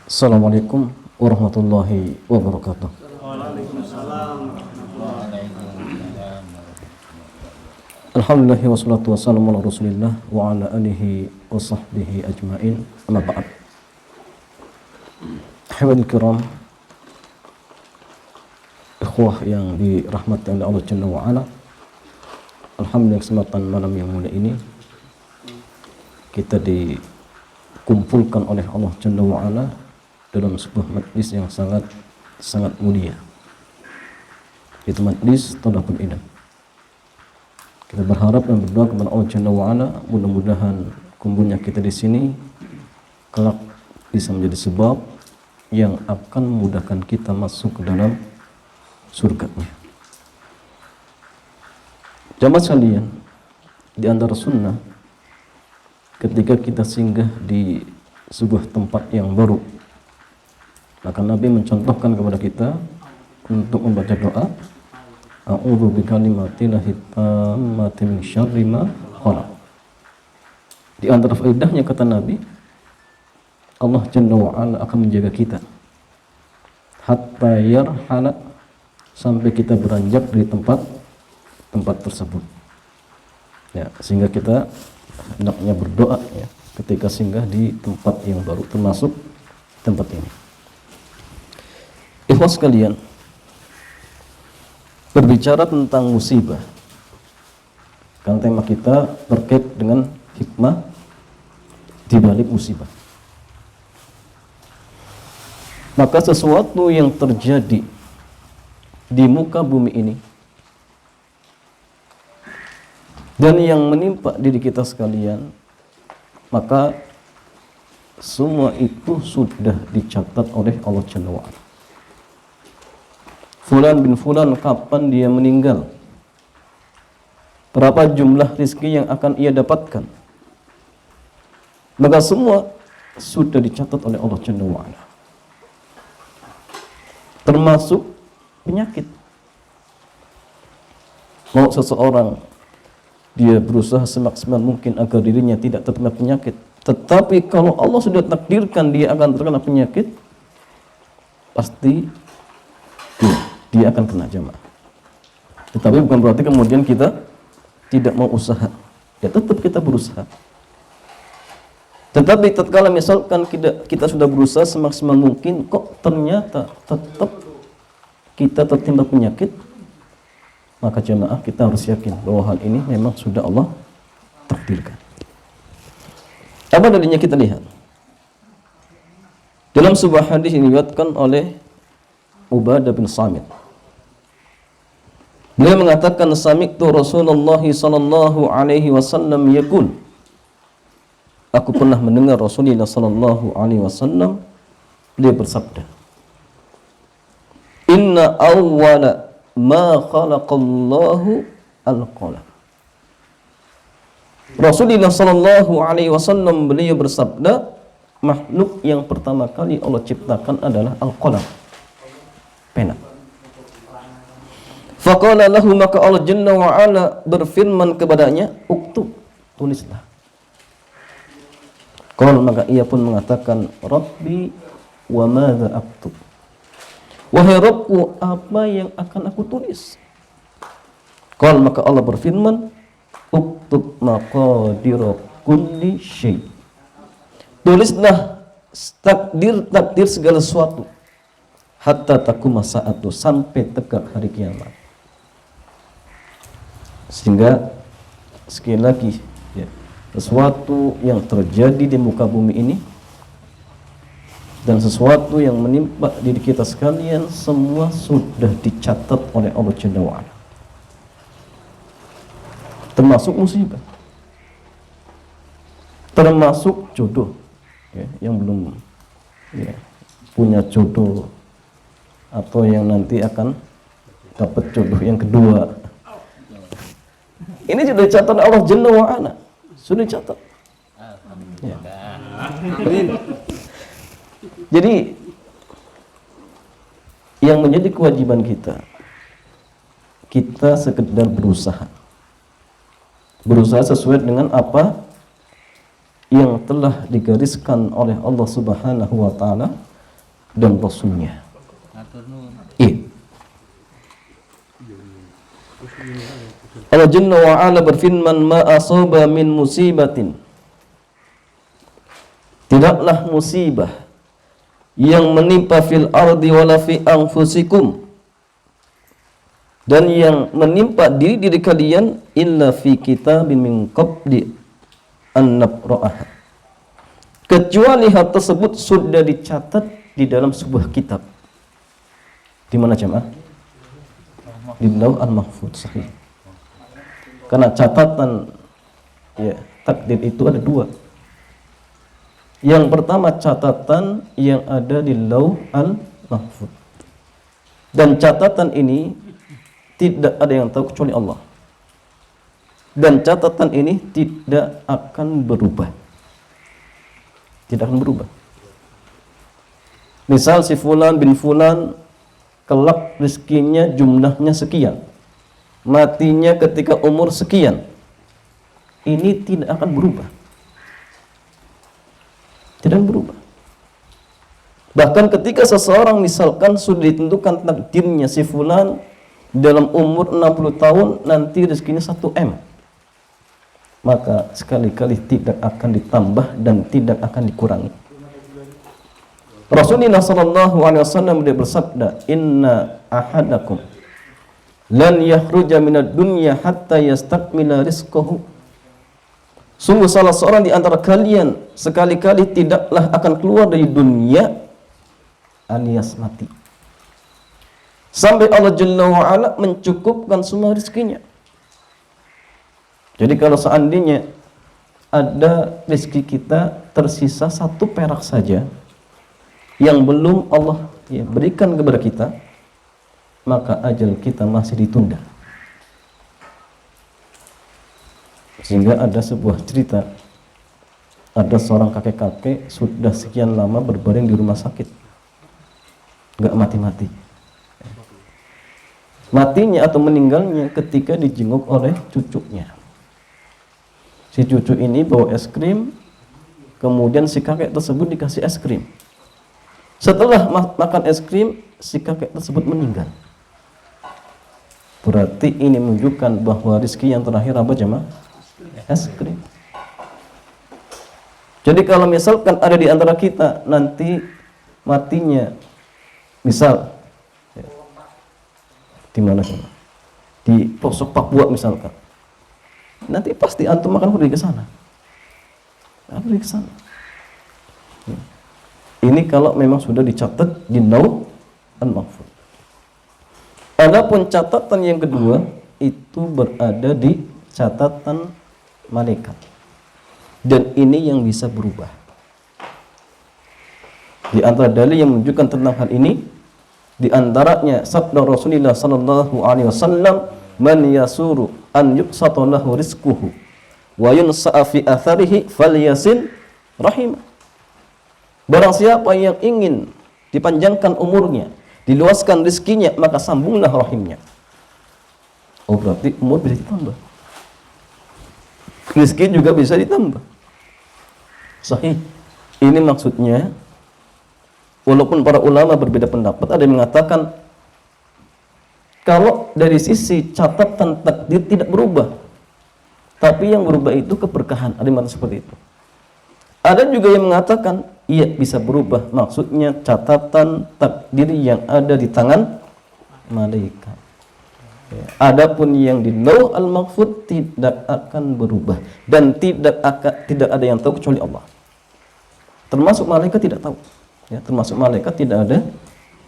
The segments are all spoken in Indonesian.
Assalamualaikum warahmatullahi wabarakatuh. Alhamdulillah wassalatu wassalamu ala rasulillah wa ala alihi wa sahbihi ajma'in, amma ba'd. Ahibadil kiram, ikhwah yang dirahmati oleh Allah Jalla wa Ala, alhamdulillah kesempatan malam yang mulia ini kita dikumpulkan oleh Allah Jalla wa Ala dalam sebuah majlis yang sangat mulia, itu majlis talabul ilm. Kita berharap dan berdoa kepada Allah Jalla wa Ala, mudah-mudahan kumpulnya kita di sini kelak bisa menjadi sebab yang akan memudahkan kita masuk ke dalam surganya. Jamaah sekalian, di antara sunnah ketika kita singgah di sebuah tempat yang baru, maka Nabi mencontohkan kepada kita untuk membaca doa, a'udzu bikalimatillahi tammati min syarri ma khalaq. Di antara faedahnya, kata Nabi, Allah Jalla wa Ala akan menjaga kita hatta yarhala, sampai kita beranjak dari tempat tersebut. Ya, sehingga kita hendaknya berdoa ya ketika singgah di tempat yang baru, termasuk tempat ini. Ikhwan sekalian, berbicara tentang musibah, kan tema kita terkait dengan hikmah di balik musibah. Maka sesuatu yang terjadi di muka bumi ini dan yang menimpa diri kita sekalian, maka semua itu sudah dicatat oleh Allah Jalla wa Ala. Fulan bin Fulan kapan dia meninggal, berapa jumlah rizki yang akan ia dapatkan, maka semua sudah dicatat oleh Allah Jalla wa Ala, termasuk penyakit. Mau seseorang dia berusaha semaksimal mungkin agar dirinya tidak terkena penyakit, tetapi kalau Allah sudah takdirkan dia akan terkena penyakit, pasti dia akan kena, jamaah. Tetapi bukan berarti kemudian kita tidak mau usaha, ya tetap kita berusaha. Tetapi tatkala misalkan kita sudah berusaha semaksimal mungkin, kok ternyata tetap kita tertimpa penyakit, maka jamaah kita harus yakin bahwa hal ini memang sudah Allah takdirkan. Apa dalilnya? Kita lihat dalam sebuah hadis yang diriwayatkan oleh Ubadah bin Samit. Beliau mengatakan, sami'tu Rasulullah sallallahu alaihi wasallam yaqul, aku pernah mendengar Rasulullah sallallahu alaihi wasallam beliau bersabda, inna awwala ma khalaqallahu al-qalam. Rasulullah sallallahu alaihi wasallam beliau bersabda, makhluk yang pertama kali Allah ciptakan adalah al-qalam, pena. Faqala lahu, maka Allah Jalla wa Ala berfirman kepadanya, uktub, tulislah. Qala, maka ia pun mengatakan, Rabbi wa madza aktub, wahai Rabbku, apa yang akan aku tulis? Qala, maka Allah berfirman, uktub maqadira kulli syai, tulislah takdir segala sesuatu, hatta taquma sa'atu, sampai tegak hari kiamat. Sehingga sekali lagi ya, sesuatu yang terjadi di muka bumi ini dan sesuatu yang menimpa diri kita sekalian, semua sudah dicatat oleh Allah Jalla wa Ala, termasuk musibah, termasuk jodoh ya, yang belum ya, punya jodoh atau yang nanti akan dapat jodoh yang kedua. Ini sudah dicatat Allah Jalla wa Ala, sudah dicatat. Ya. Jadi yang menjadi kewajiban kita sekedar berusaha sesuai dengan apa yang telah digariskan oleh Allah Subhanahu wa taala dan Rasulnya. Iya. Allah Jalla wa Ala berfirman, ma asaba min musibatin, tidaklah musibah yang menimpa fil ardi wala fi anfusikum, dan yang menimpa diri kalian, illa fi kitabin min qabli an nabra'ah, kecuali hal tersebut sudah dicatat di dalam sebuah kitab. Di mana jemaah? Di Lauh al-Mahfuz. Sahih. Karena catatan takdir itu ada dua. Yang pertama catatan yang ada di Lauh al-Mahfuz, dan catatan ini tidak ada yang tahu kecuali Allah, dan catatan ini tidak akan berubah, tidak akan berubah. Misal si fulan bin fulan kelak rezekinya jumlahnya sekian, matinya ketika umur sekian, ini tidak akan berubah, tidak akan berubah. Bahkan ketika seseorang misalkan sudah ditentukan takdirnya si fulan dalam umur 60 tahun nanti rezekinya 1 M, maka sekali-kali tidak akan ditambah dan tidak akan dikurangi. Rasulullah sallallahu alaihi wasallam dia bersabda, inna ahadakum lan yakhruja minad dunya hatta yastakmila rizqahu. Sungguh salah seorang di antara kalian sekali-kali tidaklah akan keluar dari dunia alias mati, sampai Allah Jalla wa Ala mencukupkan semua rezekinya. Jadi kalau seandainya ada rezeki kita tersisa 1 perak saja yang belum Allah berikan kepada kita, maka ajal kita masih ditunda. Sehingga ada sebuah cerita, ada seorang kakek-kakek sudah sekian lama berbaring di rumah sakit, nggak mati-mati. Matinya atau meninggalnya ketika dijenguk oleh cucunya. Si cucu ini bawa es krim, kemudian si kakek tersebut dikasih es krim. Setelah makan es krim, si kakek tersebut meninggal. Berarti ini menunjukkan bahwa rezeki yang terakhir apa jemaah? Es krim. Jadi kalau misalkan ada di antara kita nanti matinya, misal di mana jemaah? Di pelosok Papua misalkan. Nanti pasti antum akan pergi ke sana. Pergi ke sana. Ini kalau memang sudah dicatat di Lauh al-Mahfuz. Adapun catatan yang kedua itu berada di catatan malaikat, dan ini yang bisa berubah. Di antara dalil yang menunjukkan tentang hal ini, di antaranya sabda Rasulullah sallallahu alaihi wasallam, man yasuru an yuqsata lahu rizquhu wa yunsa'a fi atharihi falyasil rahimah. Barang siapa yang ingin dipanjangkan umurnya, diluaskan rezekinya, maka sambunglah rahimnya. Oh, berarti umur bisa ditambah, rezeki juga bisa ditambah. Sahih. Ini maksudnya, walaupun para ulama berbeda pendapat, ada yang mengatakan kalau dari sisi catatan takdir tidak berubah, tapi yang berubah itu keberkahan. Ada yang mengatakan seperti itu. Ada juga yang mengatakan iya bisa berubah, maksudnya catatan takdir yang ada di tangan malaikat. Adapun yang di Lauh al-Mahfuz tidak akan berubah, dan tidak ada yang tahu kecuali Allah. Termasuk malaikat tidak tahu. Ya, termasuk malaikat tidak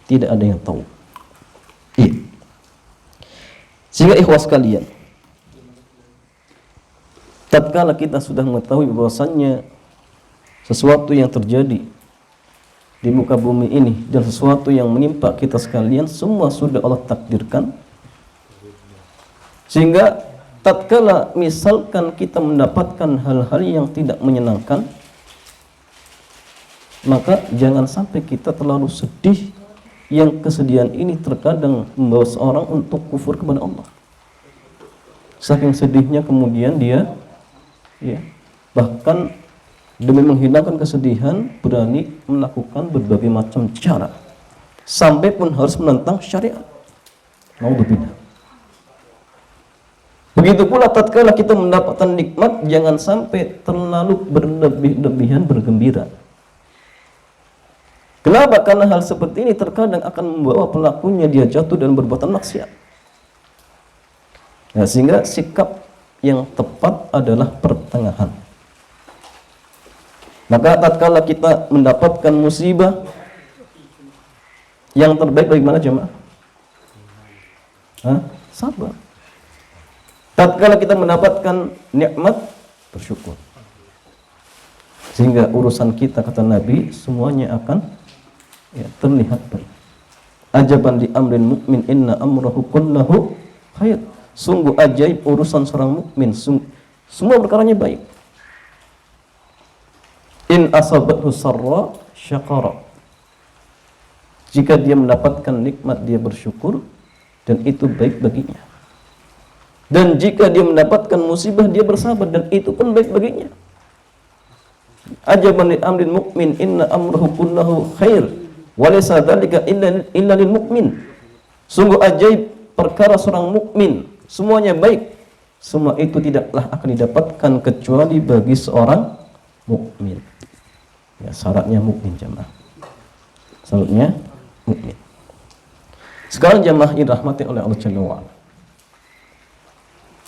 ada yang tahu. Iya. Sehingga ikhwas sekalian, tatkala kita sudah mengetahui bahwasannya sesuatu yang terjadi di muka bumi ini dan sesuatu yang menimpa kita sekalian semua sudah Allah takdirkan, sehingga tatkala misalkan kita mendapatkan hal-hal yang tidak menyenangkan, maka jangan sampai kita terlalu sedih, yang kesedihan ini terkadang membawa seorang untuk kufur kepada Allah. Saking sedihnya kemudian dia bahkan demi menghilangkan kesedihan berani melakukan berbagai macam cara, sampai pun harus menentang syariat. Naudzubillah. Begitu pula tatkala kita mendapatkan nikmat, jangan sampai terlalu berlebih-lebihan bergembira. Kenapa? Karena hal seperti ini terkadang akan membawa pelakunya dia jatuh dan berbuatan maksiat. Nah, sehingga sikap yang tepat adalah pertengahan. Maka tatkala kita mendapatkan musibah, yang terbaik bagaimana jemaah? Sabar. Tatkala kita mendapatkan nikmat, bersyukur. Sehingga urusan kita, kata Nabi, semuanya akan terlihat baik. Ajaban li amrin mukmin inna amrahu kullahu khair. Sungguh ajaib urusan seorang mukmin, semua perkaranya baik. In asabathu sarra syakara. Jika dia mendapatkan nikmat, dia bersyukur dan itu baik baginya. Dan jika dia mendapatkan musibah, dia bersabar dan itu pun baik baginya. Ajaban li amrin mukmin inna amrahu kullahu khair wa laysa dzalika illa lil mukmin. Sungguh ajaib perkara seorang mukmin, semuanya baik. Semua itu tidaklah akan didapatkan kecuali bagi seorang mukmin. Ya, syaratnya mukmin jemaah. Syaratnya mukmin. Sekarang jemaah dirahmati oleh Allah Jalla wa Ala.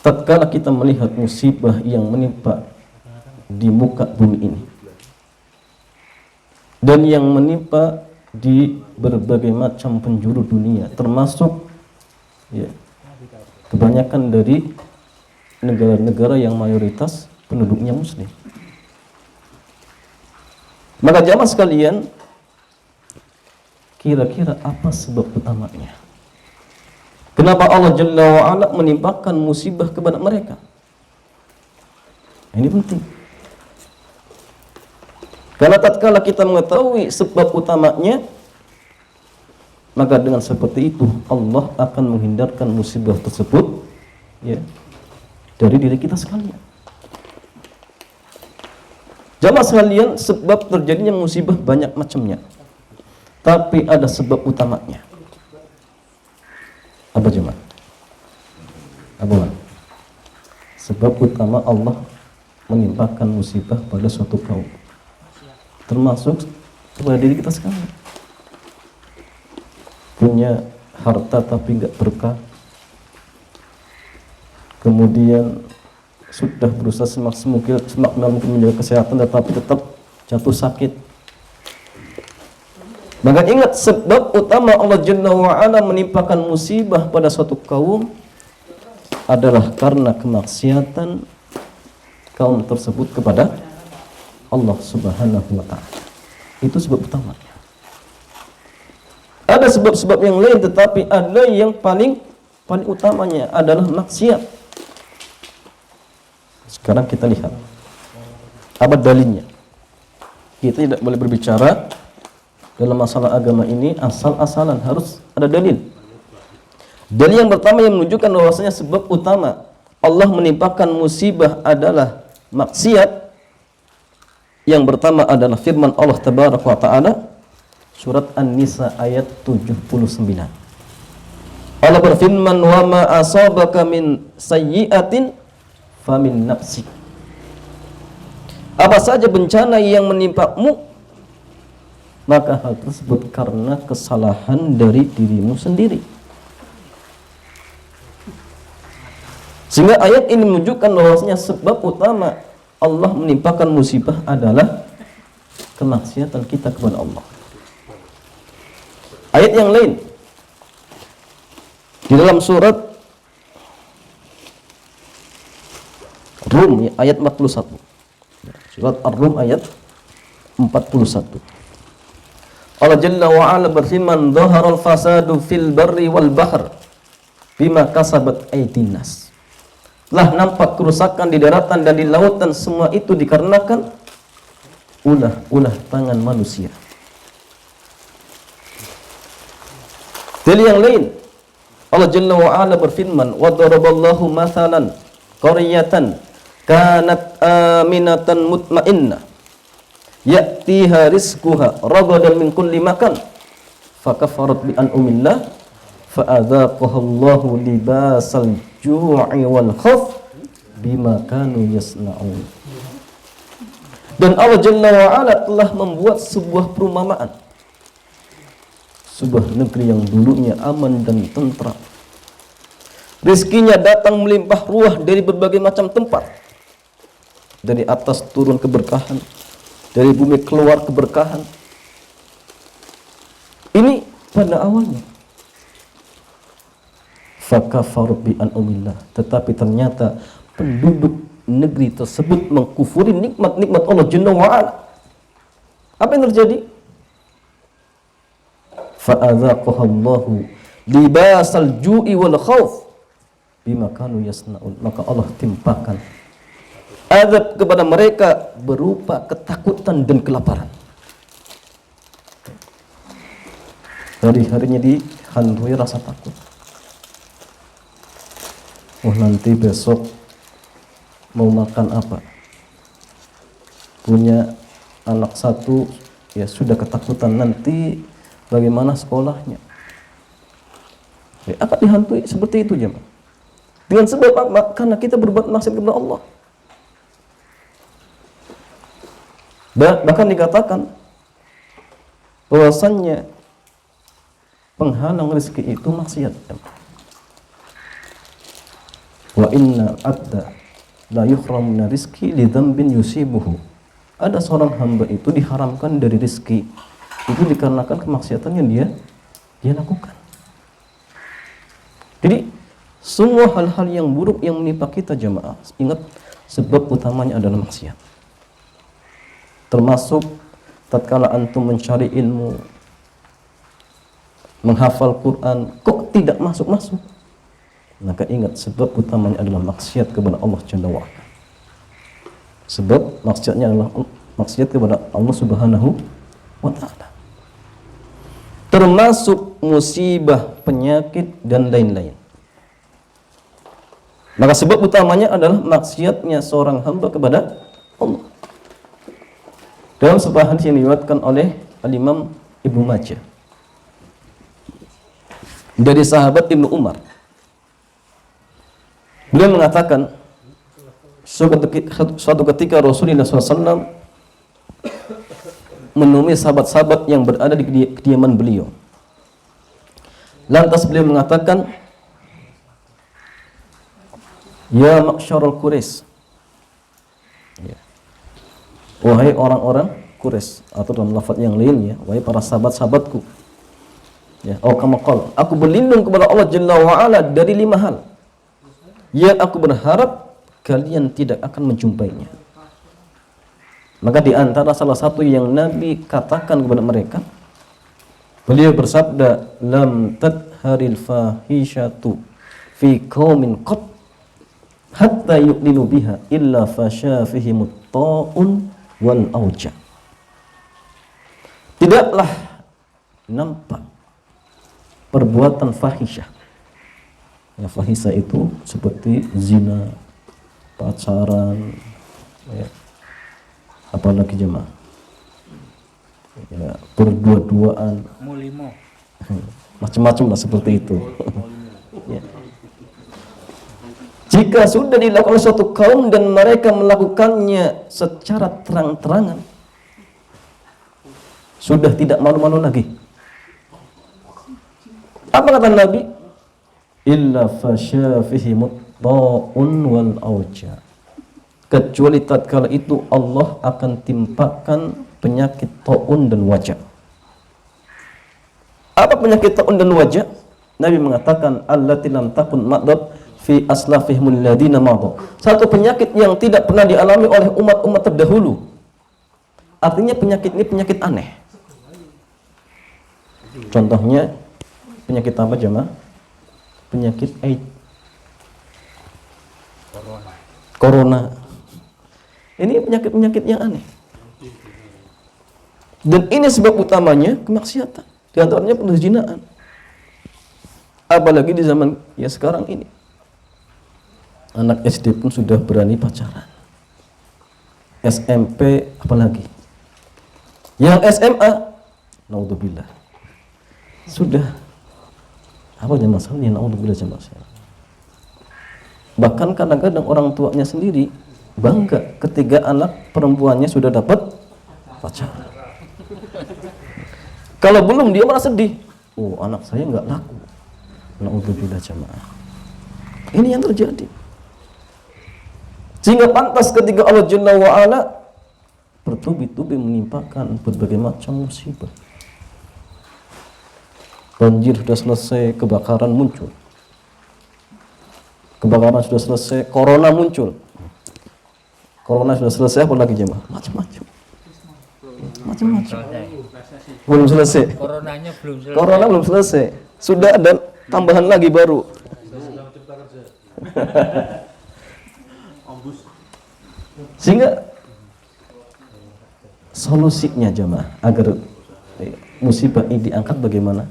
Tatkala kita melihat musibah yang menimpa di muka bumi ini dan yang menimpa di berbagai macam penjuru dunia, termasuk kebanyakan dari negara-negara yang mayoritas penduduknya muslim, maka jamaah sekalian, kira-kira apa sebab utamanya? Kenapa Allah Jalla wa'ala menimpakan musibah kepada mereka? Ini penting. Karena tatkala kita mengetahui sebab utamanya, maka dengan seperti itu Allah akan menghindarkan musibah tersebut dari diri kita sekalian. Jamaah sekalian, sebab terjadinya musibah banyak macamnya, tapi ada sebab utamanya. Apa jemaah? Apa? Sebab utama Allah menimpakan musibah pada suatu kaum, termasuk kepada diri kita sekarang. Punya harta tapi nggak berkah, kemudian sudah berusaha semaksimal mungkin menjaga kesehatan tetapi tetap jatuh sakit. Maka ingat, sebab utama Allah Jalla wa'ala menimpakan musibah pada suatu kaum adalah karena kemaksiatan kaum tersebut kepada Allah Subhanahu wa ta'ala. Itu sebab utamanya. Ada sebab-sebab yang lain, tetapi ada yang paling utamanya adalah maksiat. Sekarang kita lihat apa dalilnya. Kita tidak boleh berbicara dalam masalah agama ini asal-asalan, harus ada dalil. Dalil yang pertama yang menunjukkan bahwasanya sebab utama Allah menimpakan musibah adalah maksiat, yang pertama adalah firman Allah Tabaraka wa Ta'ala, surat An-Nisa ayat 79. Allah berfirman, wa ma asabaka min sayyi'atin famin nafsik. Apa saja bencana yang menimpamu, maka hal tersebut karena kesalahan dari dirimu sendiri. Sehingga ayat ini menunjukkan bahwasanya sebab utama Allah menimpakan musibah adalah kemaksiatan kita kepada Allah. Ayat yang lain di dalam surat Rum ayat 41. Surat Ar-Rum ayat 41. Allah Jalla wa'ala berfirman, dhaharal fasadu fil barri wal bahr bima kasabat aydin nas. Telah nampak kerusakan di daratan dan di lautan, semua itu dikarenakan ulah tangan manusia. Dalil yang lain, Allah Jalla wa'ala berfirman, wa daraballahu mathalan qaryatan kanat aminatan mutmainnah ya'tiha rizquha ragadan min kulli makan fakafarat bi an'umillah fa'adzaqaha Allahu libasal ju'i wal khauf bima kanu yasna'un. Dan Allah Jalla wa Ala telah membuat sebuah perumpamaan, sebuah negeri yang dulunya aman dan tentram. Rizkinya datang melimpah ruah dari berbagai macam tempat. Dari atas turun keberkahan, dari bumi keluar keberkahan. Ini pada awalnya. Fakafaru bi an'umillah. Tetapi ternyata penduduk negeri tersebut mengkufuri nikmat-nikmat Allah Jalla wa Ala. Apa yang terjadi? Fa'adzaqaha Allahu libasal ju'i wal khauf bima kanu yasna'un. Maka Allah timpakan azab kepada mereka berupa ketakutan dan kelaparan. Hari-harinya dihantui rasa takut. Oh, nanti besok mau makan apa? Punya anak satu, ya sudah ketakutan nanti bagaimana sekolahnya. Ya, akan dihantui seperti itu jemaah. Dengan sebab apa? Karena kita berbuat maksiat kepada Allah. Bahkan dikatakan bahwasannya penghalang rezeki itu maksiat. Wa inna abda la yuhram min rizqi li dzambin yusibuhu. Ada seorang hamba itu diharamkan dari rezeki itu dikarenakan kemaksiatan yang dia lakukan. Jadi semua hal-hal yang buruk yang menimpa kita jemaah, ingat sebab utamanya adalah maksiat. Termasuk tatkala antum mencari ilmu, menghafal Quran, kok tidak masuk-masuk? Maka ingat sebab utamanya adalah maksiat kepada Allah Jalla wa Ala. Sebab maksiatnya adalah maksiat kepada Allah Subhanahu wa Ta'ala. Termasuk musibah, penyakit dan lain-lain. Maka sebab utamanya adalah maksiatnya seorang hamba kepada Allah. Dalam sebuah hadis yang diriwayatkan oleh Al-Imam Ibnu Majah dari sahabat Ibnu Umar, beliau mengatakan suatu ketika Rasulullah SAW menemui sahabat-sahabat yang berada di kediaman beliau. Lantas beliau mengatakan, ya ma'syarul Quraisy, wahai orang-orang Quraisy, atau dalam lafaz yang lainnya, wahai para sahabat-sahabatku. Ya, kama qala, aku berlindung kepada Allah Jalla wa Ala dari 5 hal yang aku berharap kalian tidak akan menjumpainya. Maka di antara salah satu yang Nabi katakan kepada mereka, beliau bersabda, lam tadharil fahishatu fi qaumin qat hatta yu'linu biha illa fasha fihimut ta'un wal auja. Tidaklah nampak perbuatan fahisyah. Ya, fahisyah itu seperti zina, pacaran, ya, apalagi jemaah, ya, berdua-duaan, macam-macam lah seperti itu. Ya. Jika sudah dilakukan oleh suatu kaum dan mereka melakukannya secara terang-terangan, sudah tidak malu-malu lagi. Apa kata Nabi? Illa fasya fihimut ta'un wal auja. Kecuali tatkala itu Allah akan timpakan penyakit ta'un dan wajah. Apa penyakit ta'un dan wajah? Nabi mengatakan allati lam takun ma'dad fi aslafihimul ladina madu. Satu penyakit yang tidak pernah dialami oleh umat-umat terdahulu. Artinya penyakit ini penyakit aneh. Contohnya penyakit apa jemaah? Penyakit AIDS, corona. Ini penyakit-penyakit yang aneh. Dan ini sebab utamanya kemaksiatan. Di antaranya perzinahan. Apalagi di zaman ya sekarang ini. Anak SD pun sudah berani pacaran. SMP apalagi. Yang SMA, naudzubillah. Sudah apa masalahnya? Naudzubillah jemaah. Bahkan kadang-kadang orang tuanya sendiri bangga ketika anak perempuannya sudah dapat pacar. Kalau belum dia malah sedih. Oh, anak saya nggak laku. Naudzubillah jemaah. Ini yang terjadi. Sehingga pantas ketika Allah Jalla wa Ala bertubi-tubi menimpakan berbagai macam musibah. Banjir sudah selesai, kebakaran muncul. Kebakaran sudah selesai, corona muncul. Corona sudah selesai, apa lagi jemaah? Macam-macam. Belum selesai. Coronanya belum selesai. Corona belum selesai. Sudah ada tambahan lagi baru. Sehingga solusinya jemaah agar musibah ini diangkat bagaimana?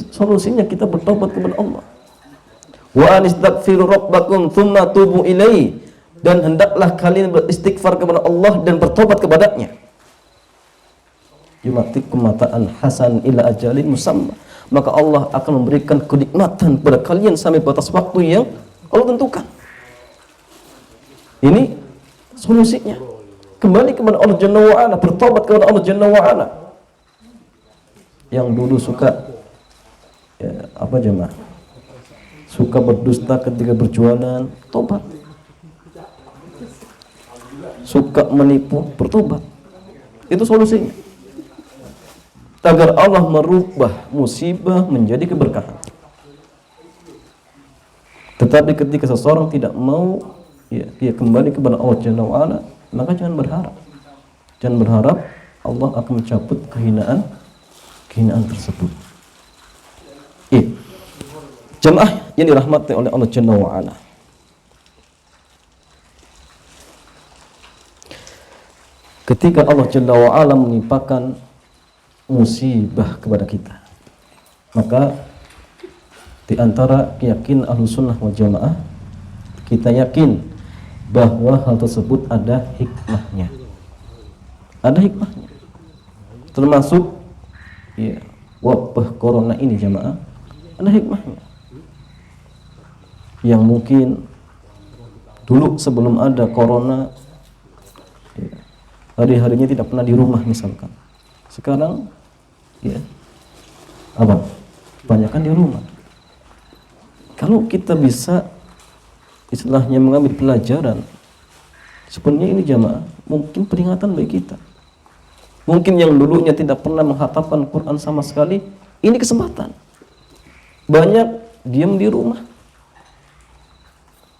Solusinya kita bertobat kepada Allah. Wa anistaghfiru rabbakum tsumma tubu ilaihi, dan hendaklah kalian beristighfar kepada Allah dan bertobat kepadanya. Yumatikum mataan hasan ila ajalin musamma, maka Allah akan memberikan kenikmatan kepada kalian sampai batas waktu yang Allah tentukan. Ini solusinya. Kembali kepada Allah Jalla wa Ala, bertobat kepada Allah Jalla wa Ala. Yang dulu suka apa jemaah? Suka berdusta ketika berjualan, tobat. Suka menipu, bertobat. Itu solusinya. Agar Allah merubah musibah menjadi keberkahan. Tetapi ketika seseorang tidak mau dia kembali kepada Allah Jalla wa Ala, maka jangan berharap. Jangan berharap Allah akan mencabut kehinaan tersebut. Jemaah yang dirahmati oleh Allah Jalla wa Ala. Ketika Allah Jalla wa Ala menimpakan musibah kepada kita, maka di antara keyakinan Ahlus Sunnah wal Jamaah, kita yakin bahwa hal tersebut ada hikmahnya. Ada hikmahnya. Termasuk wabah corona ini jamaah, ada hikmahnya. Yang mungkin dulu sebelum ada corona hari-harinya tidak pernah di rumah misalkan. Sekarang kebanyakan di rumah. Kalau kita bisa istilahnya mengambil pelajaran, sebenarnya ini jamaah mungkin peringatan bagi kita. Mungkin yang dulunya tidak pernah menghatamkan Quran sama sekali, ini kesempatan. Banyak diam di rumah,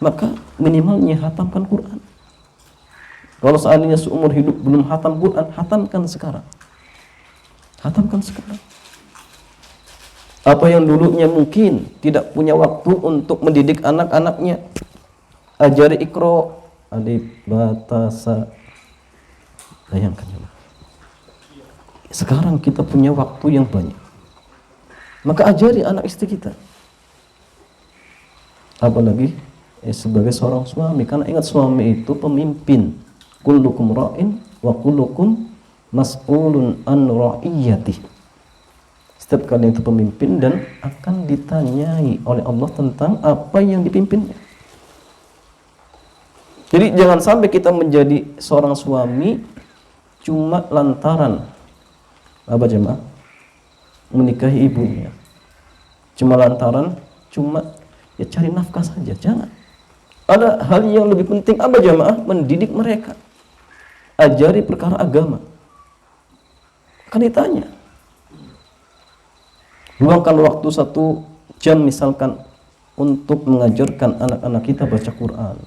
maka minimalnya hatamkan Quran. Kalau seandainya seumur hidup belum hatam Quran, hatamkan sekarang. Hatamkan sekarang. Apa yang dulunya mungkin tidak punya waktu untuk mendidik anak-anaknya, ajari Iqra, alif, ba, ta, sa. Bayangkan ya. Sekarang kita punya waktu yang banyak, maka ajari anak istri kita. Apalagi sebagai seorang suami, karena ingat suami itu pemimpin. Kullukum ra'in wa kullukum mas'ulun an ra'iyatih. Setiap kalian itu pemimpin dan akan ditanyai oleh Allah tentang apa yang dipimpinnya. Jadi jangan sampai kita menjadi seorang suami cuma lantaran apa jemaah? Menikahi ibunya. Cuma lantaran cari nafkah saja, jangan. Ada hal yang lebih penting apa jemaah? Mendidik mereka. Ajari perkara agama. Kan ditanya. Luangkan waktu 1 jam misalkan untuk mengajarkan anak-anak kita baca Quran.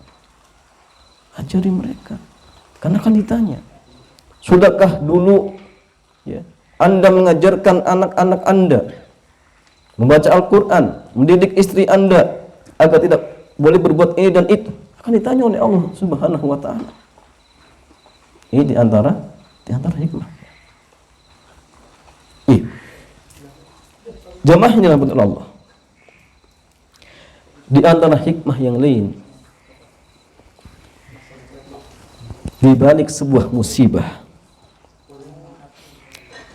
Ajari mereka. Karena akan ditanya. Sudahkah dulu Anda mengajarkan anak-anak Anda membaca Al-Quran, mendidik istri Anda agar tidak boleh berbuat ini dan itu? Akan ditanya oleh Allah Subhanahu wa ta'ala. Ini di antara hikmah. Jamaah yang dirahmati Allah. Di antara hikmah yang lain, di balik sebuah musibah,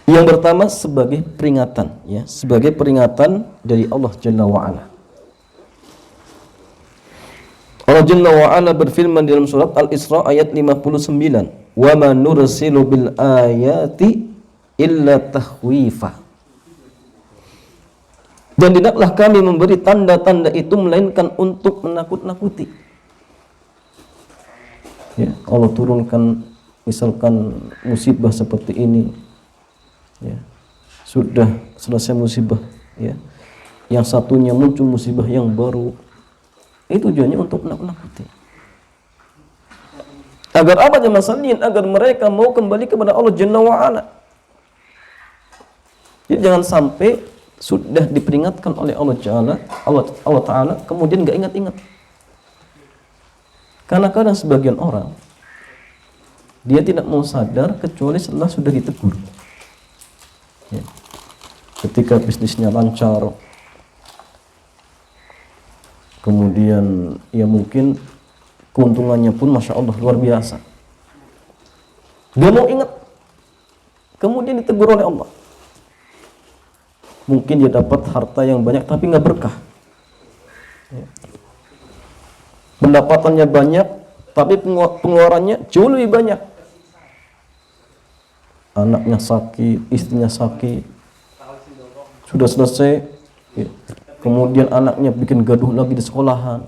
Yang pertama sebagai peringatan, ya, sebagai peringatan dari Allah Jalla wa Ala. Allah Jalla wa Ala berfirman dalam surat Al-Isra ayat 59, "Wa ma nursilu bil ayati illa tahwifa." Dan tidaklah kami memberi tanda-tanda itu melainkan untuk menakut-nakuti. Ya, Allah turunkan misalkan musibah seperti ini, ya, sudah selesai musibah, ya, yang satunya muncul musibah yang baru, itu tujuannya untuk menakut-nakuti. Agar apa jemaah sekalian? Agar mereka mau kembali kepada Allah Jalla wa Ala. Jadi jangan sampai sudah diperingatkan oleh Allah Ta'ala kemudian gak ingat-ingat. Karena kadang sebagian orang dia tidak mau sadar kecuali setelah sudah ditegur, ya. Ketika bisnisnya lancar, kemudian ya mungkin keuntungannya pun Masya Allah luar biasa, gak mau ingat, kemudian ditegur oleh Allah. Mungkin dia dapat harta yang banyak tapi nggak berkah, ya. Pendapatannya banyak tapi pengeluarannya jauh lebih banyak. Anaknya sakit, istrinya sakit, sudah selesai, ya. Kemudian anaknya bikin gaduh lagi di sekolahan,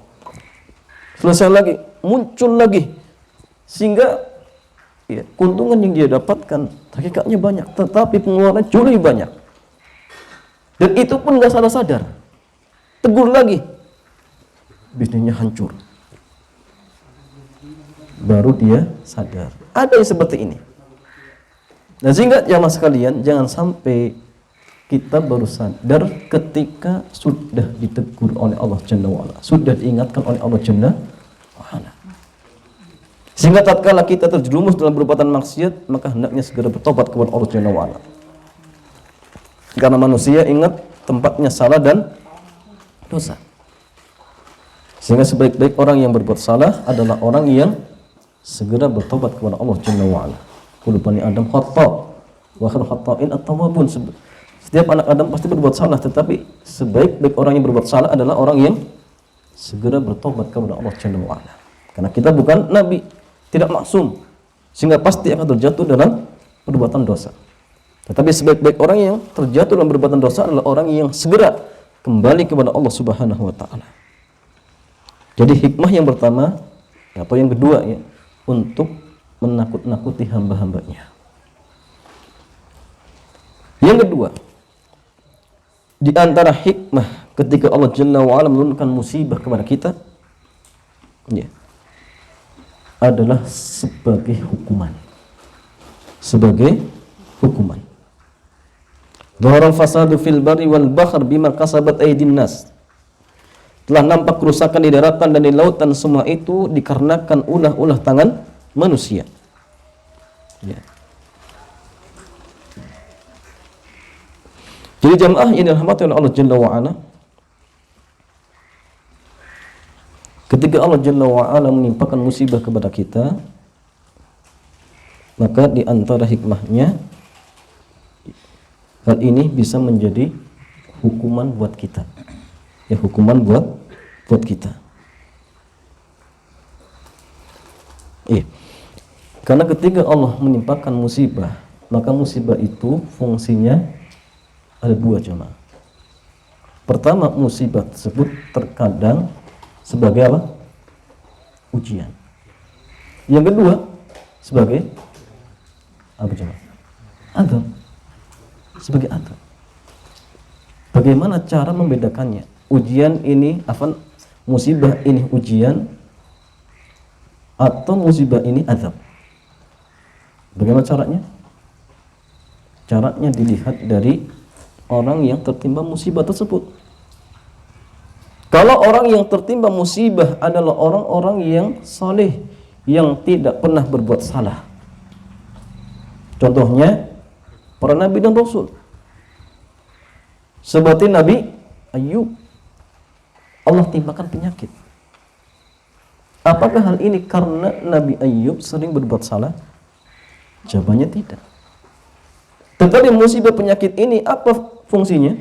selesai lagi, muncul lagi, sehingga ya, keuntungan yang dia dapatkan hakikatnya banyak tetapi pengeluarannya jauh lebih banyak. Dan itu pun gak salah sadar, tegur lagi, bisnisnya hancur. Baru dia sadar. Ada yang seperti ini. Nah, sehingga jamaah sekalian, jangan sampai kita baru sadar ketika sudah ditegur oleh Allah Jalla wa'ala, sudah diingatkan oleh Allah Jalla wa'ala. Sehingga tatkala kita terjerumus dalam perbuatan maksiat, maka hendaknya segera bertobat kepada Allah Jalla wa'ala. Karena manusia ingat tempatnya salah dan dosa. Sehingga sebaik-baik orang yang berbuat salah adalah orang yang segera bertobat kepada Allah Jalla wa'ala. Kullu bani Adam khata' wa khairul khata'in at-tawwabun. Setiap anak Adam pasti berbuat salah, tetapi sebaik-baik orang yang berbuat salah adalah orang yang segera bertobat kepada Allah Jalla wa'ala. Karena kita bukan nabi, tidak maksum, sehingga pasti akan terjatuh dalam perbuatan dosa. Tetapi sebaik-baik orang yang terjatuh dalam perbuatan dosa adalah orang yang segera kembali kepada Allah Subhanahu wa Ta'ala. Jadi hikmah yang pertama atau yang kedua, ya, untuk menakut-nakuti hamba-hambanya. Yang kedua, di antara hikmah ketika Allah Jalla wa'ala menurunkan musibah kepada kita, ya, adalah sebagai hukuman. Sebagai hukuman. Dhaharal fasadu fil barri wal bahr bima kasabat aydin nas. Telah nampak kerusakan di daratan dan di lautan, semua itu dikarenakan ulah-ulah tangan manusia. Ya. Jadi jamaah yang dirahmati oleh Allah Jalla wa'ala, ketika Allah Jalla wa'ala menimpakan musibah kepada kita, maka di antara hikmahnya, hal ini bisa menjadi hukuman buat kita. Ya, hukuman buat kita. Iya. Karena ketika Allah menimpakan musibah, maka musibah itu fungsinya ada dua, jemaah. Pertama, musibah tersebut terkadang sebagai apa? Ujian. Yang kedua, sebagai apa, jemaah? Adab. Sebagai adab. Bagaimana cara membedakannya? Ujian ini, musibah ini ujian, atau musibah ini azab? Bagaimana caranya? Caranya dilihat dari orang yang tertimpa musibah tersebut. Kalau orang yang tertimpa musibah adalah orang-orang yang saleh, yang tidak pernah berbuat salah, contohnya para nabi dan rasul, seperti Nabi Ayub, Allah timpakan penyakit. Apakah hal ini karena Nabi Ayub sering berbuat salah? Jawabannya tidak. Tetapi musibah penyakit ini apa fungsinya?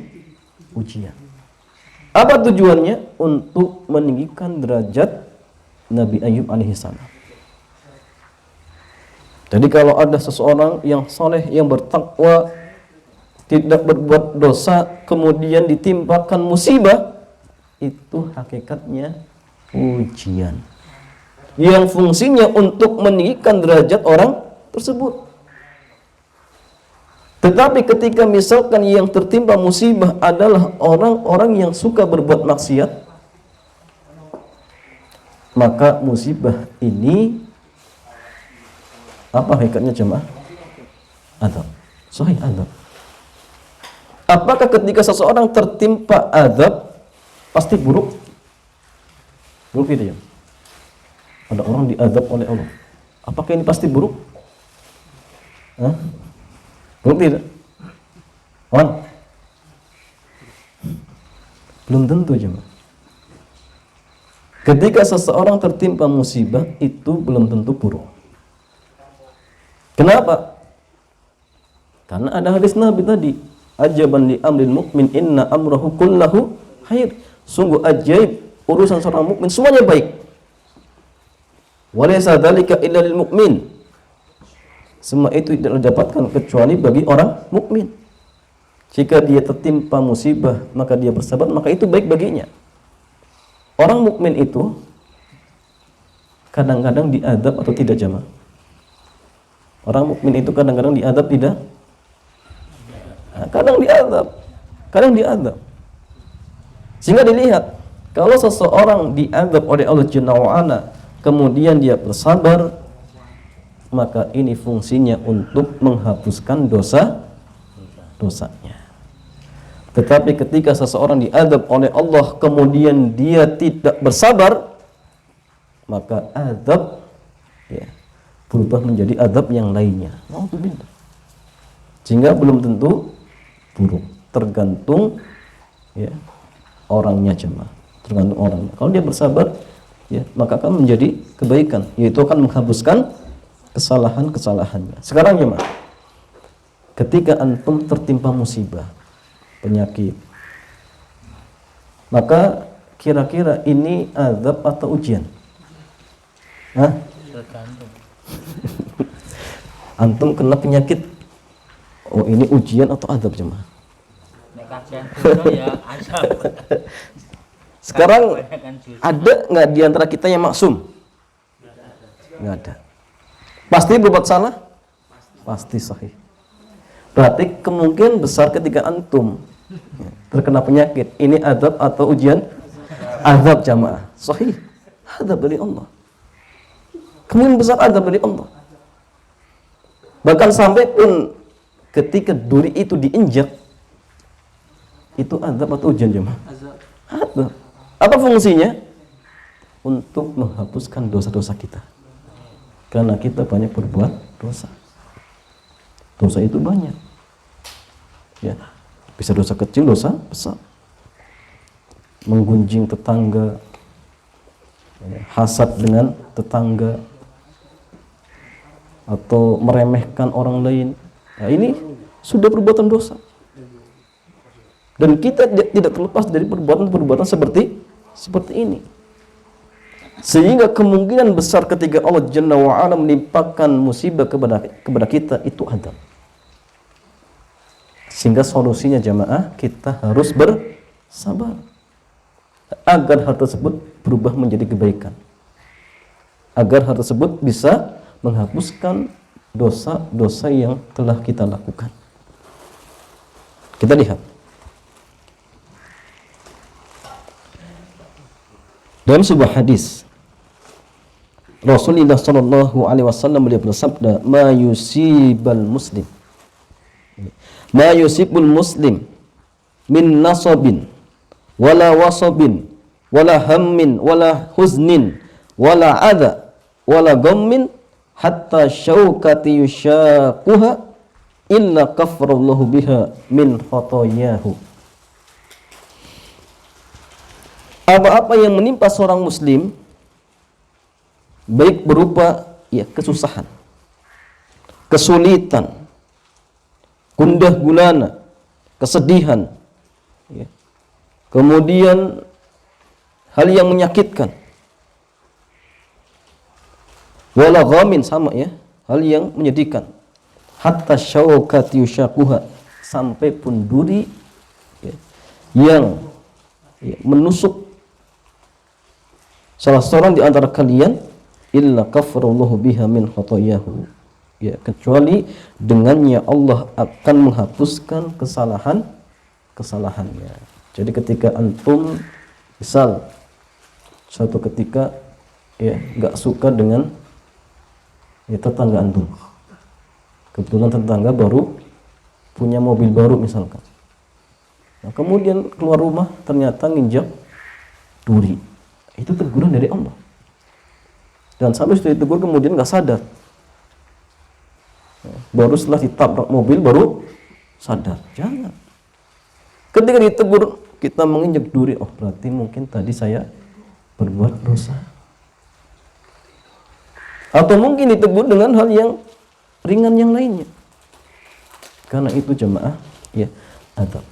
Ujian. Apa tujuannya? Untuk meninggikan derajat Nabi Ayub alaihissalam. Jadi kalau ada seseorang yang soleh, yang bertakwa, tidak berbuat dosa, kemudian ditimpakan musibah, itu hakikatnya ujian yang fungsinya untuk meninggikan derajat orang tersebut. Tetapi ketika misalkan yang tertimpa musibah adalah orang-orang yang suka berbuat maksiat, maka musibah ini apa hakikatnya jemaah? Azab. Sahih, azab. Apakah ketika seseorang tertimpa azab pasti buruk? Buruk tidak ya? Ada orang diazab oleh Allah. Apakah ini pasti buruk? Hah? Buruk tidak? Belum tentu jemaah. Ketika seseorang tertimpa musibah itu belum tentu buruk. Kenapa? Karena ada hadis Nabi tadi, ajaban li amril mukmin inna amrahu kullahu khair. Sungguh ajaib urusan seorang mukmin semuanya baik. Walaysa dzalika illa lil mukmin. Semua itu tidak didapatkan kecuali bagi orang mukmin. Jika dia tertimpa musibah, maka dia bersabar, maka itu baik baginya. Orang mukmin itu kadang-kadang diadab atau tidak jamaah? Orang mukmin itu kadang-kadang diadab tidak? Nah, kadang diadab. Sehingga dilihat, kalau seseorang diadab oleh Allah Jalla wa'ala, kemudian dia bersabar, maka ini fungsinya untuk menghapuskan dosanya. Tetapi ketika seseorang diadab oleh Allah kemudian dia tidak bersabar, maka adab berubah menjadi adab yang lainnya. Sehingga belum tentu buruk, tergantung orangnya jemaah. Tergantung orangnya. Kalau dia bersabar, maka akan menjadi kebaikan, yaitu akan menghapuskan kesalahan-kesalahannya. Sekarang jemaah, ketika antum tertimpa musibah, penyakit, maka kira-kira ini azab atau ujian? Hah? Antum kena penyakit, oh ini ujian atau azab jemaah? Sekarang ada nggak di antara kita yang maksum? Nggak ada. Pasti berbuat salah? Pasti sahih. Berarti kemungkinan besar ketika antum terkena penyakit, ini azab atau ujian? Azab jamaah. Sahih. Azab dari Allah. Kemungkinan besar azab dari Allah. Bahkan sampai pun ketika duri itu diinjak, itu azab atau ujian jamaah? Azab. Apa fungsinya? Untuk menghapuskan dosa-dosa kita. Karena kita banyak berbuat dosa. Dosa itu banyak. Bisa dosa kecil, dosa besar. Menggunjing tetangga, hasad dengan tetangga, atau meremehkan orang lain. Nah, ini sudah perbuatan dosa. Dan kita tidak terlepas dari perbuatan-perbuatan seperti ini. Sehingga kemungkinan besar ketika Allah Jalla wa'ala menimpakan musibah kepada kita itu ada. Sehingga solusinya jamaah, kita harus bersabar agar hal tersebut berubah menjadi kebaikan, agar hal tersebut bisa menghapuskan dosa-dosa yang telah kita lakukan. Kita lihat dalam sebuah hadis, Rasulullah sallallahu alaihi wasallam beliau bersabda, "Ma yusibul muslim min nasabin wala wasabin wala hammin wala huznin wala adha wala ghammin hatta syaukati yushaquha illa kafarallahu biha min khatayahu." Apa-apa yang menimpa seorang muslim, baik berupa kesusahan, kesulitan, gundah gulana, kesedihan, ya. Kemudian hal yang menyakitkan, wala ghamin, sama ya, hal yang menyedihkan, hatta syaukati yushaquha, sampai pun duri ya, yang ya, menusuk salah seorang di antara kalian, illa kafarallahu biha min khotoyahu, ya, kecuali dengannya Allah akan menghapuskan kesalahannya. Jadi ketika antum misal suatu ketika ya nggak suka dengan ya tetangga antum, kebetulan tetangga baru punya mobil baru misalkan, nah kemudian keluar rumah ternyata nginjak duri, itu teguran dari Allah, dan sampai sudah ditegur kemudian nggak sadar, baru setelah ditabrak mobil baru sadar. Jangan, ketika ditegur kita menginjak duri, oh berarti mungkin tadi saya berbuat dosa, atau mungkin ditegur dengan hal yang ringan yang lainnya. Karena itu jemaah ya, adab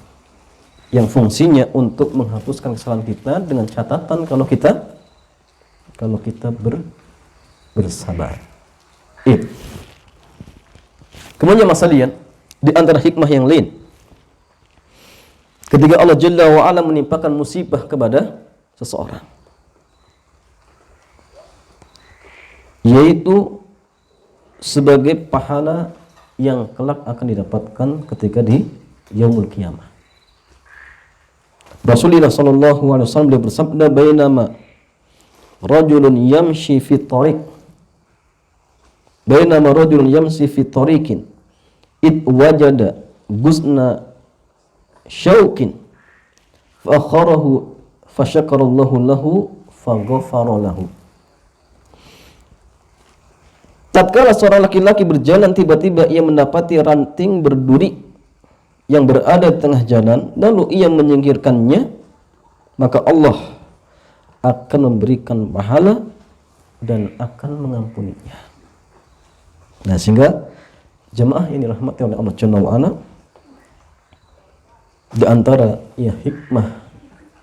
yang fungsinya untuk menghapuskan kesalahan kita, dengan catatan kalau kita bersabar. Kemudian masalian, di antara hikmah yang lain, ketika Allah Jalla wa Ala menimpakan musibah kepada seseorang, yaitu sebagai pahala yang kelak akan didapatkan ketika di yaumul qiyamah. Rasulullah sallallahu alaihi wasallam beliau bersabda, bainama rajulun yamshi fi tariq, bainama rajulun yamshi fi tariqin id wajada gusna syauqin fa akharahu fa syakarallahu lahu fa ghafara lahu. Tatkala seorang laki-laki berjalan, tiba-tiba ia mendapati ranting berduri yang berada di tengah jalan, lalu ia menyingkirkannya, maka Allah akan memberikan pahala dan akan mengampuninya. Nah, sehingga jemaah ini rahmati oleh Allah Jalla wa Ala, di antara ya hikmah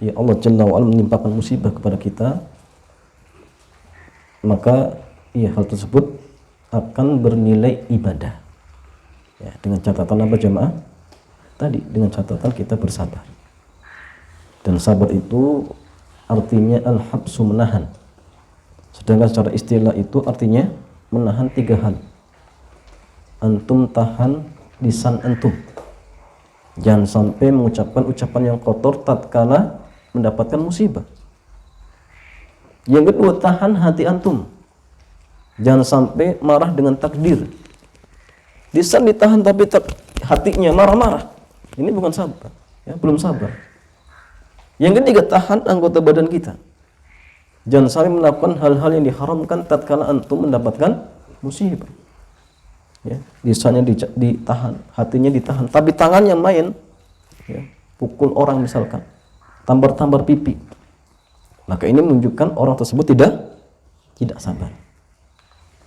ya Allah Jalla wa Ala menimpakan musibah kepada kita, maka ya hal tersebut akan bernilai ibadah. Ya, dengan catatan apa jemaah? Tadi dengan catatan kita bersabar. Dan sabar itu artinya al-habsu, menahan. Sedangkan secara istilah itu artinya menahan 3 hal. Antum tahan lisan antum. Jangan sampai mengucapkan ucapan yang kotor tatkala mendapatkan musibah. Yang kedua, tahan hati antum. Jangan sampai marah dengan takdir. Lisan ditahan tapi hatinya marah-marah. Ini bukan sabar, ya, belum sabar. Yang ketiga, tahan anggota badan kita. Jangan sampai melakukan hal-hal yang diharamkan tatkala antum mendapatkan musibah. Ya, lisannya ditahan, hatinya ditahan, tapi tangannya main, ya, pukul orang misalkan, tampar-tampar pipi. Maka ini menunjukkan orang tersebut tidak sabar.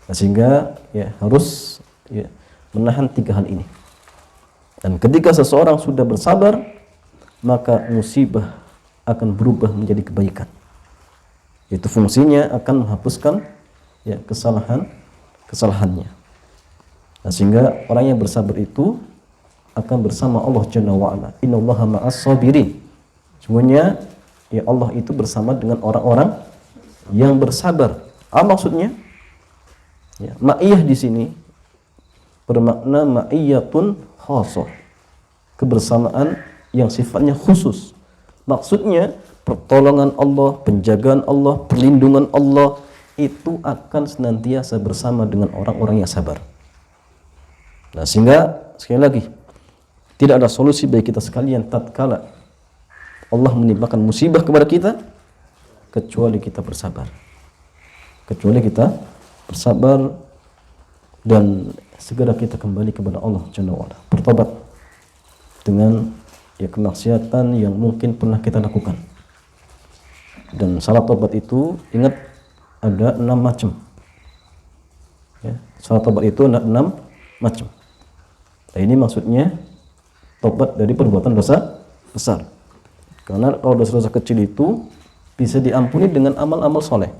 Nah, sehingga ya harus ya menahan 3 hal ini. Dan ketika seseorang sudah bersabar, maka musibah akan berubah menjadi kebaikan. Itu fungsinya akan menghapuskan ya kesalahannya. Nah, sehingga orang yang bersabar itu akan bersama Allah Jalla wa Ala. Innallaha ma'as sabirin. Semuanya ya Allah itu bersama dengan orang-orang yang bersabar. Apa maksudnya? Ya, ma'iyah di sini bermakna ma'iyyatun khassah, kebersamaan yang sifatnya khusus. Maksudnya pertolongan Allah, penjagaan Allah, perlindungan Allah itu akan senantiasa bersama dengan orang-orang yang sabar. Nah, sehingga sekali lagi tidak ada solusi bagi kita sekalian tatkala Allah menimpakan musibah kepada kita kecuali kita bersabar. Kecuali kita bersabar dan segera kita kembali kepada Allah Jalla wa Ala, bertobat dengan ya kemaksiatan yang mungkin pernah kita lakukan. Dan salah tobat itu ingat ada 6 macam. Ya, salah tobat itu ada 6 macam. Nah, ini maksudnya tobat dari perbuatan dosa besar. Karena kalau dosa-dosa kecil itu bisa diampuni dengan amal-amal soleh.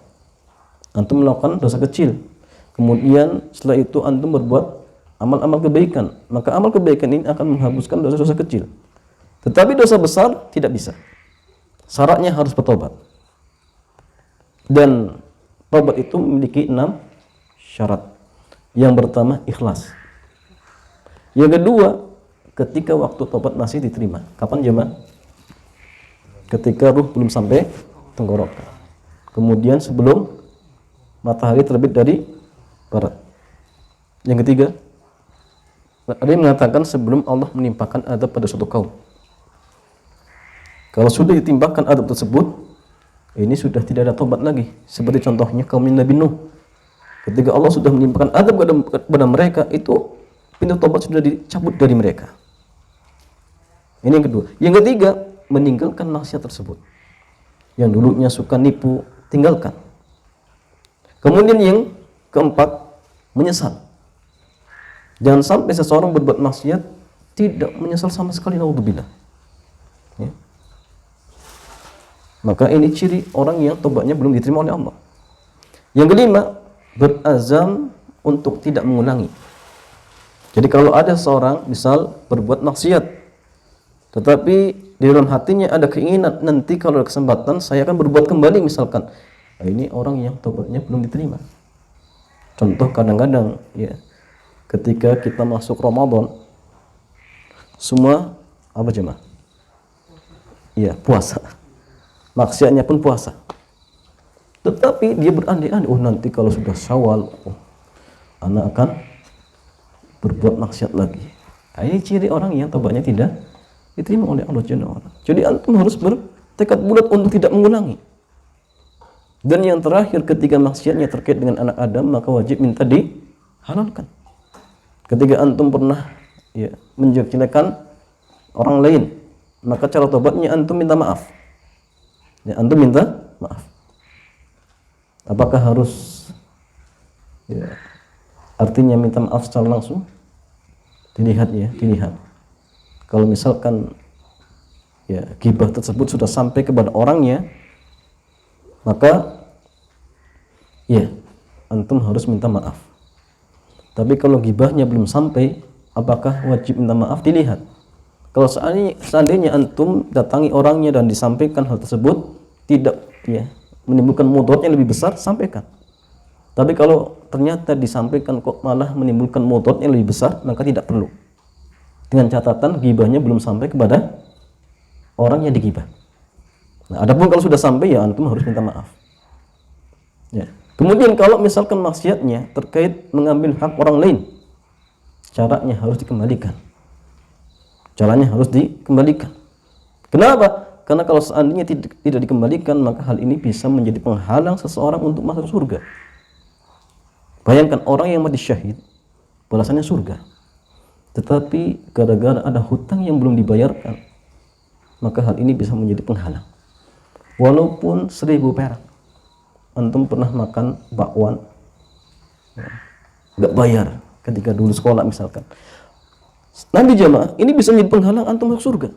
Antum melakukan dosa kecil, kemudian setelah itu antum berbuat amal-amal kebaikan, maka amal kebaikan ini akan menghapuskan dosa-dosa kecil. Tetapi dosa besar tidak bisa. Syaratnya harus bertobat. Dan tobat itu memiliki 6 syarat. Yang pertama, ikhlas. Yang kedua, ketika waktu tobat masih diterima. Kapan jemaah? Ketika ruh belum sampai tenggorokan. Kemudian sebelum matahari terbit dari barat. Yang ketiga, ada yang mengatakan sebelum Allah menimpakan adab pada suatu kaum. Kalau sudah ditimpakan adab tersebut, ini sudah tidak ada tobat lagi. Seperti contohnya kaum Nabi Nuh. Ketika Allah sudah menimpakan adab kepada mereka, itu pintu tobat sudah dicabut dari mereka. Ini yang kedua. Yang ketiga, meninggalkan maksiat tersebut. Yang dulunya suka nipu, tinggalkan. Kemudian yang keempat, menyesal. Jangan sampai seseorang berbuat maksiat tidak menyesal sama sekali, naudzubillah. Ya. Maka ini ciri orang yang tobatnya belum diterima oleh Allah. Yang kelima, berazam untuk tidak mengulangi. Jadi kalau ada seorang misal berbuat maksiat, tetapi di dalam hatinya ada keinginan nanti kalau ada kesempatan saya akan berbuat kembali misalkan, nah, ini orang yang tobatnya belum diterima. Contoh kadang-kadang ya, ketika kita masuk Ramadan, semua apa jemaah? Iya, puasa. Maksiatnya pun puasa. Tetapi dia berandai-andai, oh nanti kalau sudah Syawal, anak akan berbuat maksiat lagi. Nah, ini ciri orang yang tobatnya tidak diterima oleh Allah Jalla wa'ala. Jadi antum harus bertekad bulat untuk tidak mengulangi. Dan yang terakhir, ketika maksiatnya terkait dengan anak Adam, maka wajib minta dihalalkan. Ketika antum pernah ya, menjelek-jelekan orang lain, maka cara tobatnya antum minta maaf. Ya, antum minta maaf. Apakah harus ya, artinya minta maaf secara langsung? Dilihat ya, dilihat. Kalau misalkan ya ghibah tersebut sudah sampai kepada orangnya, maka ya antum harus minta maaf. Tapi kalau ghibahnya belum sampai, apakah wajib minta maaf? Dilihat. Kalau seandainya antum datangi orangnya dan disampaikan hal tersebut tidak ya menimbulkan mudarat yang lebih besar, sampaikan. Tapi kalau ternyata disampaikan kok malah menimbulkan mudarat yang lebih besar, maka tidak perlu. Dengan catatan ghibahnya belum sampai kepada orang yang digibah. Nah, adapun kalau sudah sampai ya antum harus minta maaf. Ya. Kemudian kalau misalkan maksiatnya terkait mengambil hak orang lain, caranya harus dikembalikan. Caranya harus dikembalikan. Kenapa? Karena kalau seandainya tidak dikembalikan, maka hal ini bisa menjadi penghalang seseorang untuk masuk surga. Bayangkan orang yang mati syahid, balasannya surga. Tetapi gara-gara ada hutang yang belum dibayarkan, maka hal ini bisa menjadi penghalang. Walaupun 1000 perak, antum pernah makan bakwan, nggak bayar ketika dulu sekolah misalkan. Nanti jamaah, ini bisa menjadi penghalang antum masuk surga.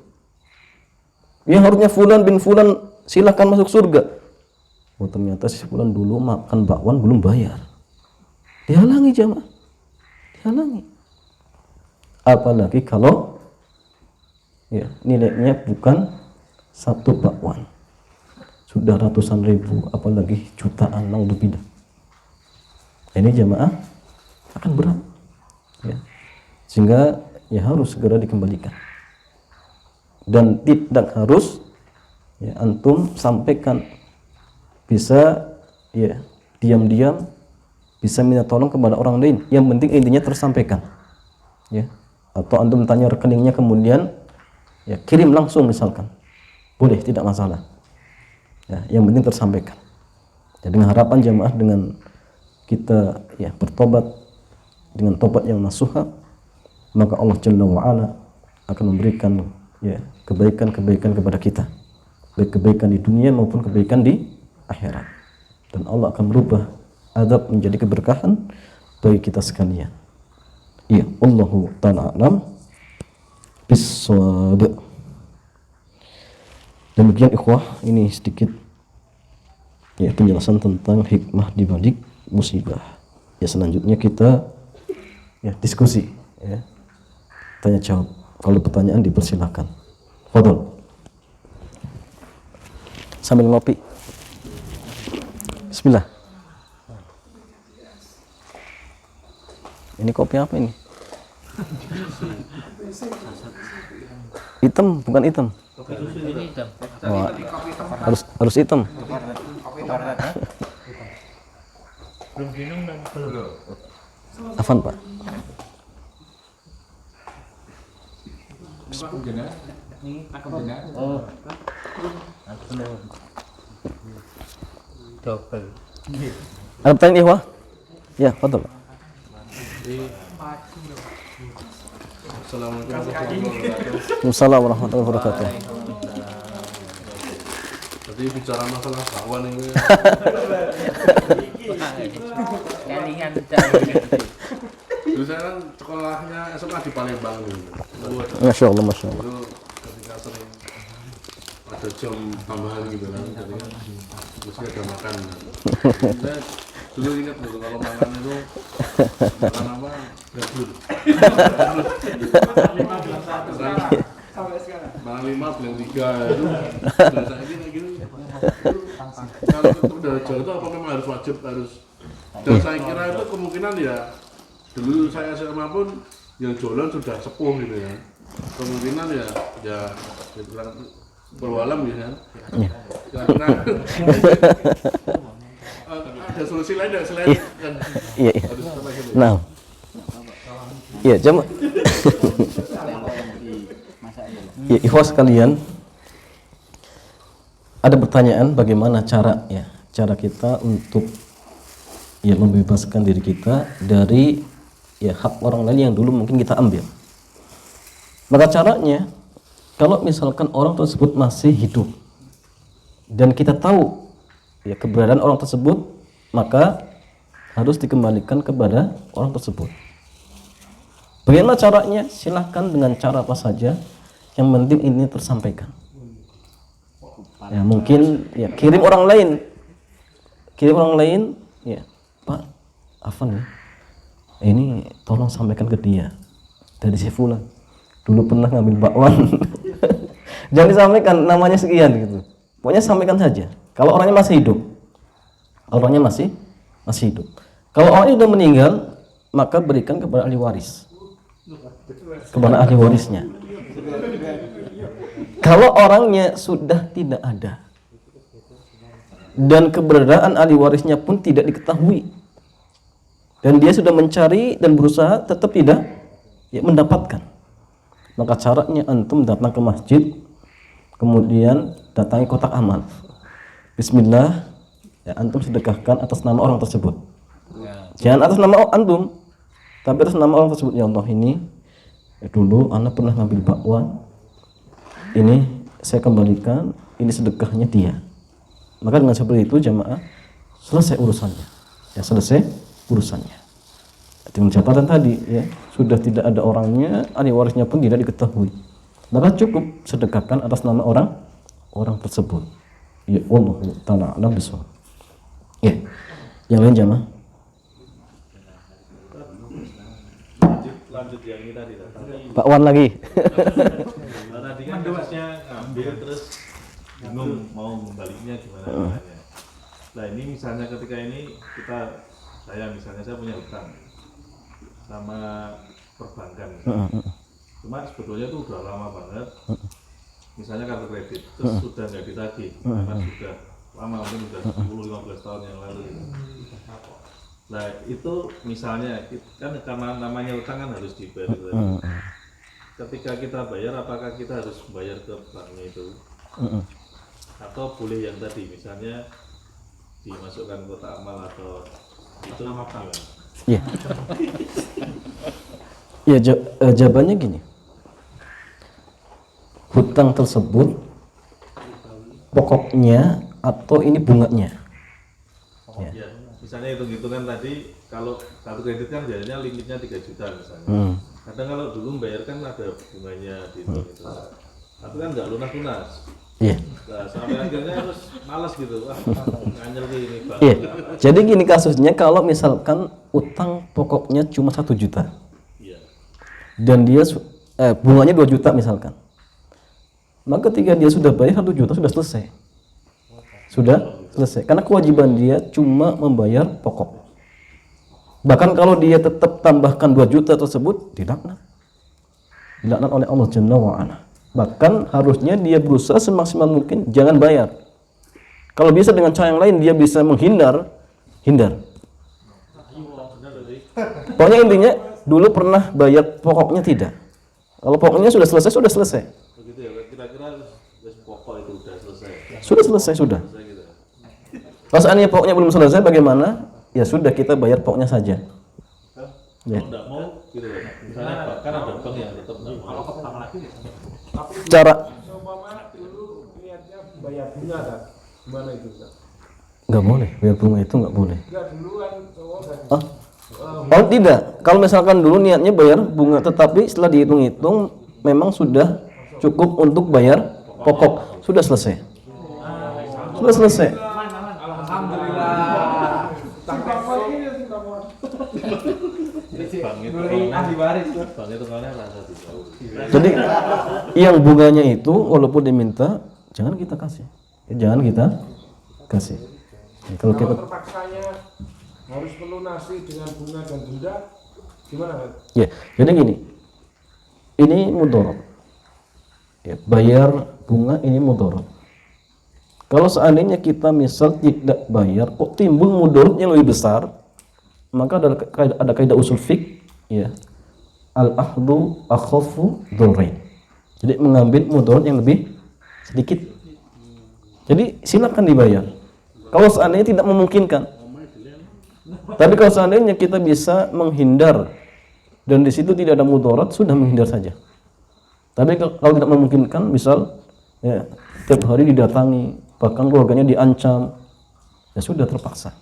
Yang harusnya fulan bin fulan silahkan masuk surga. Oh ternyata si fulan dulu makan bakwan belum bayar. Dihalangi jamaah. Dihalangi. Apalagi kalau ya nilainya bukan 1 bakwan. Sudah ratusan ribu, apalagi jutaan, naudzubillah. Ini jamaah akan berat. Ya. Sehingga ya harus segera dikembalikan. Dan tidak harus ya, antum sampaikan, bisa ya diam-diam, bisa minta tolong kepada orang lain. Yang penting intinya tersampaikan ya. Atau antum tanya rekeningnya kemudian ya kirim langsung misalkan, boleh, tidak masalah ya, yang penting tersampaikan ya, dengan harapan jamaah dengan kita ya bertobat dengan tobat yang nasuha, maka Allah Jalla wa'ala akan memberikan ya kebaikan-kebaikan kepada kita, baik kebaikan di dunia maupun kebaikan di akhirat, dan Allah akan merubah adab menjadi keberkahan bagi kita sekalian. Iya, Allahu ta'ala a'lam bis bissawab. Demikian ikhwah, ini sedikit ya penjelasan tentang hikmah di balik musibah. Ya selanjutnya kita ya diskusi ya. Tanya jawab. Kalau pertanyaan dipersilakan. Fadhol. Sambil ngopi. Bismillah. Ini kopi apa ini? Hitam, bukan hitam. Oh, harus hitam. Belum minum dan belum. Afan, Pak. Ini aku benar. Oh. Aku benar. Double. Ada pertanyaan ikhwah? Ya, betul. Assalamualaikum warahmatullahi wabarakatuh. Jadi bicara masalah kawan ini. Kalian Dulu saya kan sekolahnya SMA di Palembang dulu. Masya Allah, Masya Allah. Itu ketika sering ada jam tambahan gitu kan, jadi kan mesti ada makan. Saya dulu ingat dulu kalau makan itu makan apa? Gabur. Makan 5 bilang 3 itu biasa ini kayak gini. Kalau itu udah jauh itu apa memang harus wajib harus? Dan saya kira itu kemungkinan ya dulu saya SMA pun yang jualan sudah sepuh gitu ya. Kemungkinan ya berwalam ya kan. Karena ada solusi lain nggak selain kan Iya. harus apa gitu. Nah. Iya, jam. Ya, ikhwas sekalian, ada pertanyaan bagaimana cara kita untuk ya membebaskan diri kita dari ya hak orang lain yang dulu mungkin kita ambil. Maka caranya, kalau misalkan orang tersebut masih hidup dan kita tahu ya keberadaan orang tersebut, maka harus dikembalikan kepada orang tersebut. Bagaimana caranya? Silahkan dengan cara apa saja, yang penting ini tersampaikan. Ya mungkin ya kirim orang lain, ya Pak Afan ya, ini tolong sampaikan ke dia dari si Fulan, dulu pernah ngambil bakwan. Jangan disampaikan namanya sekian gitu, pokoknya sampaikan saja. Kalau orangnya masih hidup, Kalau orangnya sudah meninggal, maka berikan kepada ahli waris, kepada ahli warisnya. Kalau orangnya sudah tidak ada dan keberadaan ahli warisnya pun tidak diketahui dan dia sudah mencari dan berusaha tetap tidak mendapatkan, maka caranya antum datang ke masjid, kemudian datangi kotak amal, bismillah, ya antum sedekahkan atas nama orang tersebut. Jangan atas nama antum, tapi atas nama orang tersebut. Ya Allah, ini dulu anak pernah ngambil bakwan, ini saya kembalikan, ini sedekahnya dia. Maka dengan seperti itu jamaah selesai urusannya. Dengan catatan tadi ya, sudah tidak ada orangnya, ahli warisnya pun tidak diketahui, maka cukup sedekahkan atas nama orang tersebut. Ya Allah taala alam bisawab. Ya, yang lain jamaah. Lanjut yang ini tadi. Pak Wan lagi. Tadi kan kasusnya ngambil terus bingung mau membaliknya gimana caranya. Nah ini misalnya ketika ini saya punya hutang sama perbankan misalnya. Cuma sebetulnya itu udah lama banget. Misalnya kartu kredit terus sudah nggak ditagih, karena sudah lama, mungkin sudah 10-15 tahun yang lalu. Nah itu misalnya kan karena namanya utang kan harus dibayar. Ketika kita bayar, apakah kita harus bayar ke banknya itu? Atau boleh yang tadi misalnya dimasukkan kotak amal atau itu apa? Ya. Ya, jawabannya gini. Hutang tersebut pokoknya atau ini bunganya? Ya, misalnya hitung-hitungan tadi, kalau kartu kredit kan biasanya limitnya 3 juta misalnya. Kadang kalau dulu bayar kan ada bunganya di itu. Tapi kan nggak lunas-lunas. Iya. Nah, sampai akhirnya harus malas gitu. Wah, nganyel kayak ini Pak. Iya. Jadi gini kasusnya, kalau misalkan utang pokoknya cuma 1 juta Iya. dan dia bunganya 2 juta misalkan, maka ketika dia sudah bayar 1 juta sudah selesai. Sudah selesai. Karena kewajiban dia cuma membayar pokok. Bahkan kalau dia tetap tambahkan 2 juta tersebut, dilaknat oleh Allah Jalla wa'ala. Bahkan harusnya dia berusaha semaksimal mungkin jangan bayar. Kalau bisa dengan cara yang lain dia bisa hindar. Pokoknya intinya dulu pernah bayar pokoknya tidak. Kalau pokoknya sudah selesai. Begitu ya, kira-kira wis pokok itu udah selesai. Sudah selesai. Gitu. Kalau seandainya pokoknya belum selesai bagaimana? Ya sudah, kita bayar pokoknya saja. Ya. Kalau nggak mau gitu ya. Misalnya kan ada bank yang tetap nggak mau. Kalau ketang lagi nih. Cara Seumpama dulu niatnya bayar bunga kan, gimana itu Ustaz? nggak boleh, bayar bunga itu nggak boleh. Enggak duluan cowok kan. Oh tidak, kalau misalkan dulu niatnya bayar bunga, tetapi setelah dihitung-hitung memang sudah cukup untuk bayar pokok, sudah selesai. Alhamdulillah. Bank itu Ahli waris. bank itu kan rasa dijauh. Jadi yang bunganya itu walaupun diminta jangan kita kasih. Jangan kita kasih. Ya, kalau kita Terpaksanya harus melunasi dengan bunga dan denda, gimana kan? ya, jadi gini. Ini mudorot. Ya, bayar bunga ini mudorot. Kalau seandainya kita misal tidak bayar, kok timbul mudorot yang lebih besar, maka ada kaidah usul fiqh, ya. Al-ahdu akhafu dzurrain. Jadi mengambil mudorot yang lebih sedikit. Jadi silakan dibayar. Kalau seandainya tidak memungkinkan. Tapi kalau seandainya kita bisa menghindar dan di situ tidak ada mudorot, sudah menghindar saja. Tapi kalau tidak memungkinkan, misal ya, tiap hari didatangi, bahkan keluarganya diancam, ya sudah terpaksa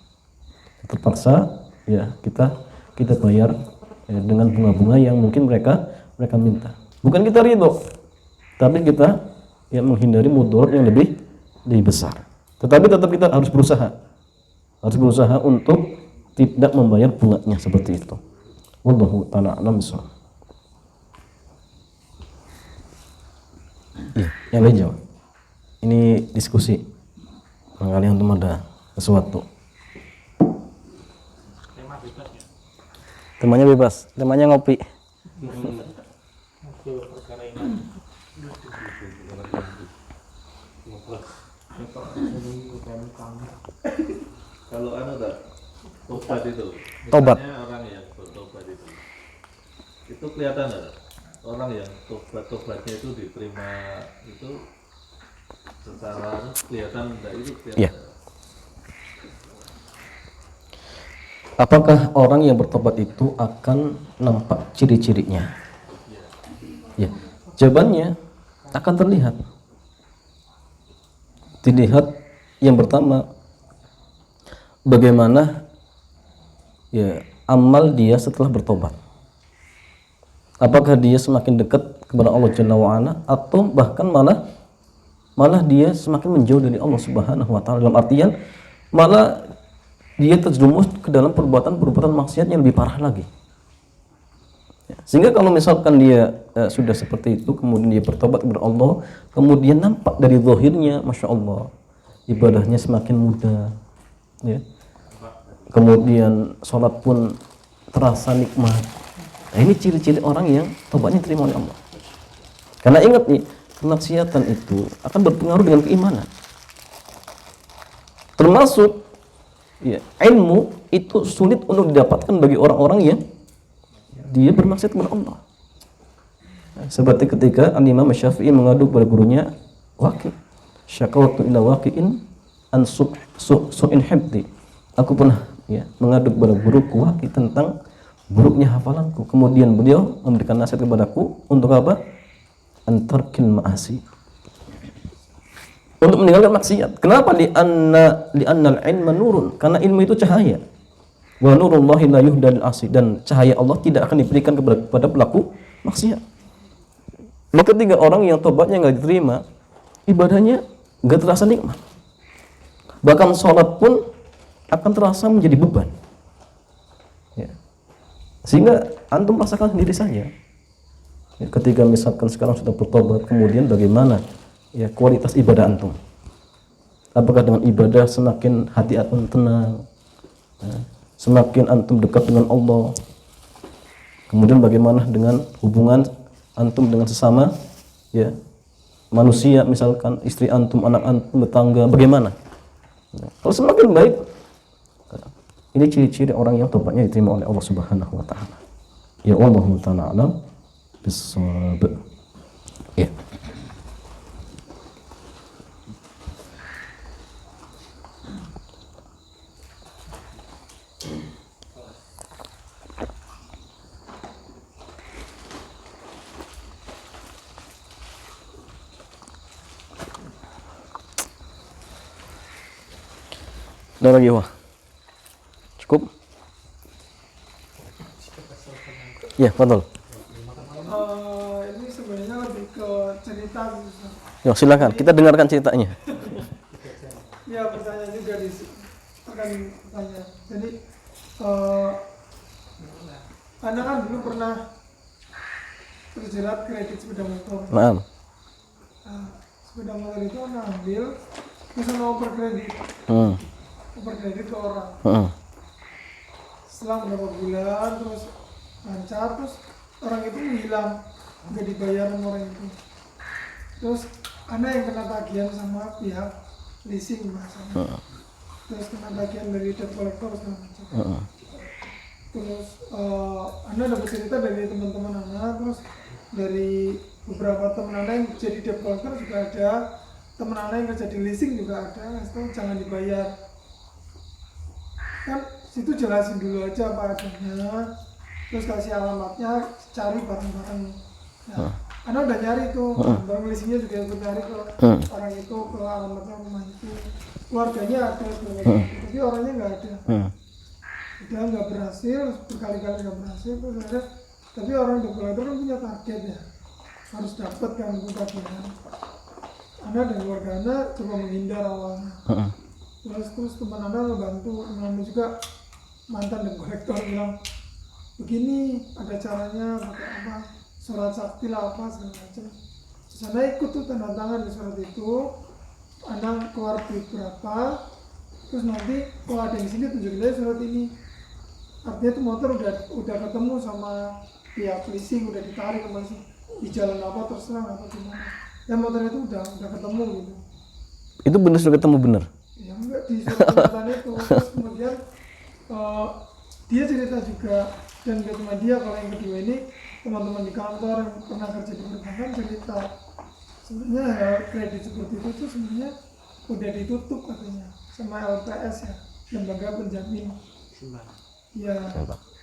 ya kita bayar ya, dengan bunga-bunga yang mungkin mereka minta. Bukan kita ridho, tapi kita ya menghindari mudorot yang lebih besar. Tetapi tetap kita harus berusaha untuk tidak membayar bunganya seperti itu. Wallahu ta'ala a'lam bishawab. Iya, yang lain jawab. Ini diskusi. Barangkali antum ada sesuatu. Temanya bebas, temanya ngopi. Kalau tobat itu, Tobat. misalnya orang yang bertobat itu kelihatan nggak? Orang yang tobatnya itu diterima itu secara kelihatan nggak, itu kelihatan? Iya. Apakah orang yang bertobat itu akan nampak ciri-cirinya? Ya, jawabannya akan terlihat. Dilihat yang pertama, bagaimana ya amal dia setelah bertobat. Apakah dia semakin dekat kepada Allah Jalla wa'ala, atau bahkan malah dia semakin menjauh dari Allah Subhanahu wa ta'ala, dalam artian malah dia terjerumus ke dalam perbuatan maksiat yang lebih parah lagi. Sehingga kalau misalkan dia sudah seperti itu, kemudian dia bertobat kepada Allah, kemudian nampak dari zahirnya, Masya Allah, ibadahnya semakin mudah, ya. Kemudian sholat pun terasa nikmat. Nah, ini ciri-ciri orang yang tobatnya diterima oleh Allah. Karena ingat nih, kemaksiatan itu akan berpengaruh dengan keimanan. Termasuk ya, ilmu itu sulit untuk didapatkan bagi orang-orang yang dia bermaksiat kepada Allah. Seperti ketika Imam Syafi'i mengadu kepada gurunya, Waqi', syakawtu ila waqi'in an su'in hifdzi. Aku pernah ya mengadu kepada guruku Waqi' tentang buruknya hafalanku. Kemudian beliau memberikan nasihat kepadaku untuk apa? Antarkil ma'asi. Untuk meninggalkan maksiat. Kenapa? Li'annal ilma nurun. Karena ilmu itu cahaya. Wa nurullahi la yuhda lil asi, dan cahaya Allah tidak akan diberikan kepada pelaku maksiat. Maka ketika orang yang tobatnya nggak diterima, ibadahnya nggak terasa nikmat. Bahkan sholat pun akan terasa menjadi beban. Ya. Sehingga antum rasakan sendiri saja. Ya, ketika misalkan sekarang sudah bertobat, kemudian bagaimana ya kualitas ibadah antum? Apakah dengan ibadah semakin hati antum tenang, ya, semakin antum dekat dengan Allah? Kemudian bagaimana dengan hubungan antum dengan sesama ya manusia, misalkan istri antum, anak antum, tetangga, bagaimana? Ya, kalau semakin baik, ini ciri-ciri orang yang tobatnya diterima oleh Allah Subhanahu wa taala. Ya Allah ta'ala alam bisawab. Ya. Ada lagi wah? Cukup? Ya, betul. Ini sebenarnya lebih ke cerita gitu. Ya, silakan. Kita dengarkan ceritanya. Ya, bertanya juga akan tanya. Jadi, Anda kan dulu pernah terjerat kredit sepeda motor. Maaf. Sepeda motor itu Anda ambil, terus Anda oper kredit. Oper kredit ke orang. Setelah beberapa bulan, terus lancar, terus orang itu menghilang, nggak dibayar sama orang itu. Terus Anda yang kena tagihan sama pihak leasing bahasanya. Terus kena tagihan dari debt collector segala macam. Terus Anda dapat cerita dari teman-teman Anda, terus dari beberapa teman Anda yang jadi debt collector juga ada, teman Anda yang kerja di leasing juga ada, itu jangan dibayar. Kan situ jelasin dulu aja apa adanya, terus kasih alamatnya, cari barang-barang. Nah, Anda udah nyari tuh, barang leasingnya juga ikut nyari ke orang itu, ke alamatnya rumah itu, keluarganya ada, tapi orangnya nggak ada. Udah nggak berhasil, berkali-kali nggak berhasil, terus ada. Tapi orang developer kan punya target ya, harus dapat kan itu tagihan. Anda dan keluarga Anda coba menghindar awalnya. Terus teman Anda membantu, teman Anda juga mantan dan kolektor bilang begini ada caranya pakai apa, surat sakti lah apa segala macam. Terus Anda ikut tuh tanda tangan di surat itu, Anda keluar duit berapa, terus nanti kalau ada yang sini tunjukin aja surat ini. Artinya tuh motor udah ketemu sama pihak leasing, udah ditarik kembali di jalan apa terserah apa gimana. Dan motor itu udah ketemu gitu. Itu benar sudah ketemu benar? Ya enggak, di surat tuntutan itu. Terus kemudian dia cerita juga, dan gak cuma dia, kalau yang kedua ini teman-teman di kantor yang pernah kerja di perbankan cerita sebenarnya ya, kredit seperti itu tuh sebenarnya udah ditutup katanya sama LPS ya, lembaga penjamin. Ya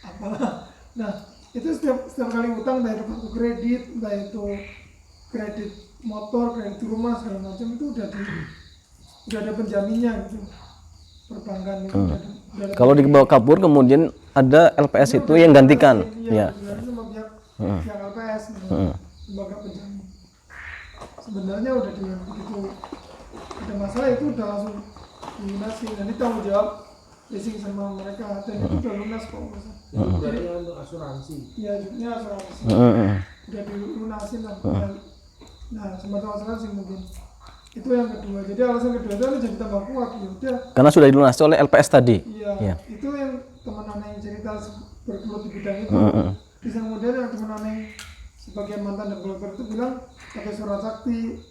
apalah. Nah itu setiap kali utang, entah itu kartu kredit, entah itu kredit motor, kredit rumah segala macam, itu udah ada penjaminnya gitu. Perbankan itu udah kalau dibawa kabur kemudian ada LPS itu yang gantikan. Ya. Sama pihak LPS, lembaga penjamin. Sebenarnya udah dengan begitu ada masalah itu udah langsung dilunasi, nanti tanggung jawab leasing sama mereka, dan itu udah lunas kok masa. Itu berarti untuk asuransi. Iya, jadinya asuransi. Udah dilunasin lah. Nah, semacam asuransi mungkin. Itu yang kedua. Jadi alasan kedua itu jadi tambah kuat ya udah. Karena sudah dilunasi oleh LPS tadi. Iya. Itu yang teman Ana yang cerita bergelut di bidang itu. Terus yang kemudian yang teman Ana yang sebagai mantan developer itu bilang pakai surat sakti.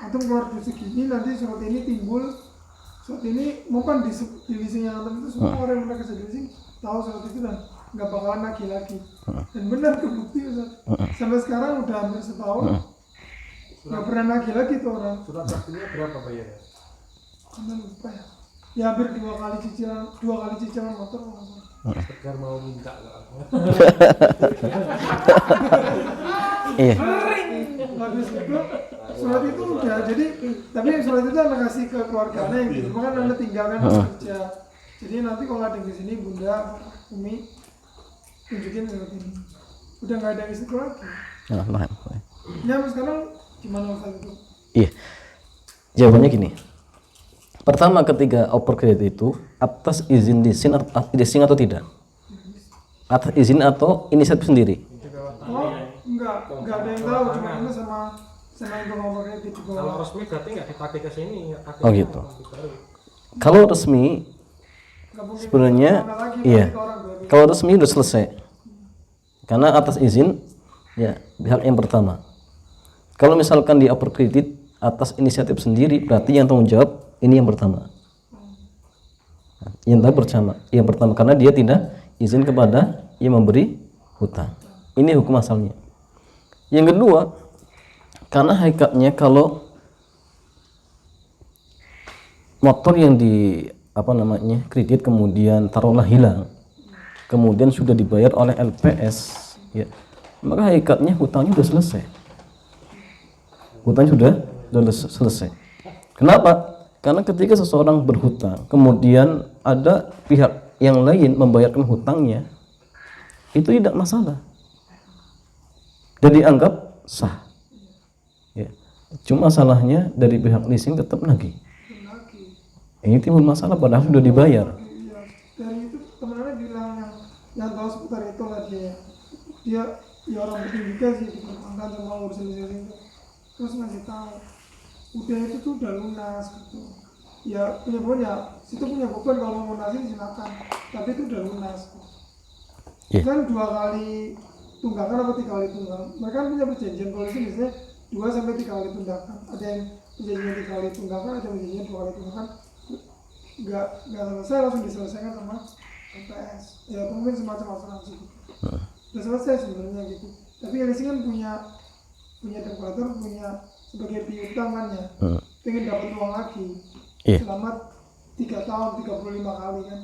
Antum keluar duit segini, nanti surat ini timbul. Surat ini mau kan di leasing yang antum itu semua orang yang pernah kerja di leasing tahu surat itu dan nggak bakalan nagih lagi. Dan benar kebukti Ustaz. Sampai sekarang udah hampir setahun. Nggak pernah nagih lagi tuh orang. Surat saktinya berapa bayarnya? Anda lupa ya? Ya hampir dua kali cicilan motor langsung. Sekedar mau minta ke aku. Iya. Habis itu surat itu udah jadi, tapi surat itu Anda kasih ke keluarga Anda yang di rumah kan Anda tinggalkan kerja. Jadi nanti kalau ada yang di sini Bunda, Umi tunjukin seperti ini. Udah nggak ada yang situ lagi. Nah, paham. Ya sekarang gimana Ustaz itu? Iya. Jawabannya gini. Pertama, ketika oper kredit itu atas izin leasing atau tidak? Atas izin atau inisiatif sendiri? Oh, enggak ada yang tahu, cuma ini sama yang pengoper kredit di Kalau bawah. resmi berarti nggak dipakai ke sini, nggak pakai Oh, ke gitu. Bukit Baru. Kalau resmi Nggak mungkin sebenarnya sama lagi, iya. nanti orang berarti. Kalau resmi udah selesai. Karena atas izin ya pihak yang pertama. Kalau misalkan di oper kredit atas inisiatif sendiri, berarti yang tanggung jawab ini yang pertama. Yang pertama karena dia tidak izin kepada yang memberi hutang. Ini hukum asalnya. Yang kedua, karena hakikatnya kalau motor yang di kredit kemudian taruhlah hilang, kemudian sudah dibayar oleh LPS, ya, maka hakikatnya hutangnya sudah selesai. Hutangnya sudah selesai. Kenapa? Karena ketika seseorang berhutang, kemudian ada pihak yang lain membayarkan hutangnya, itu tidak masalah. Jadi anggap sah. Ya. Cuma masalahnya dari pihak leasing tetap nagih. Ini timbul masalah padahal sudah dibayar. Iya, dari itu teman-teman bilang yang tahu seputar itu lah dia ya orang berpendidikan sih di perbankan sama urusan itu, terus ngasih tahu udah itu tuh udah lunas gitu. Ya punya situ punya beban kalau mau lunasin silakan, tapi itu udah lunas. Yeah. Kan 2 kali tunggakan atau 3 kali tunggakan. Mereka kan punya perjanjian polisi biasanya 2 sampai 3 kali tunggakan. Ada yang perjanjian 3 kali tunggakan, ada yang perjanjian 2 kali tunggakan. Nggak selesai langsung diselesaikan sama LPS. Ya mungkin semacam asuransi gitu. Udah selesai sebenarnya gitu. Tapi leasing kan punya dekorator, punya sebagai piutang kan ya. Pengen dapat uang lagi. Iya. Selama 3 tahun 35 kali kan.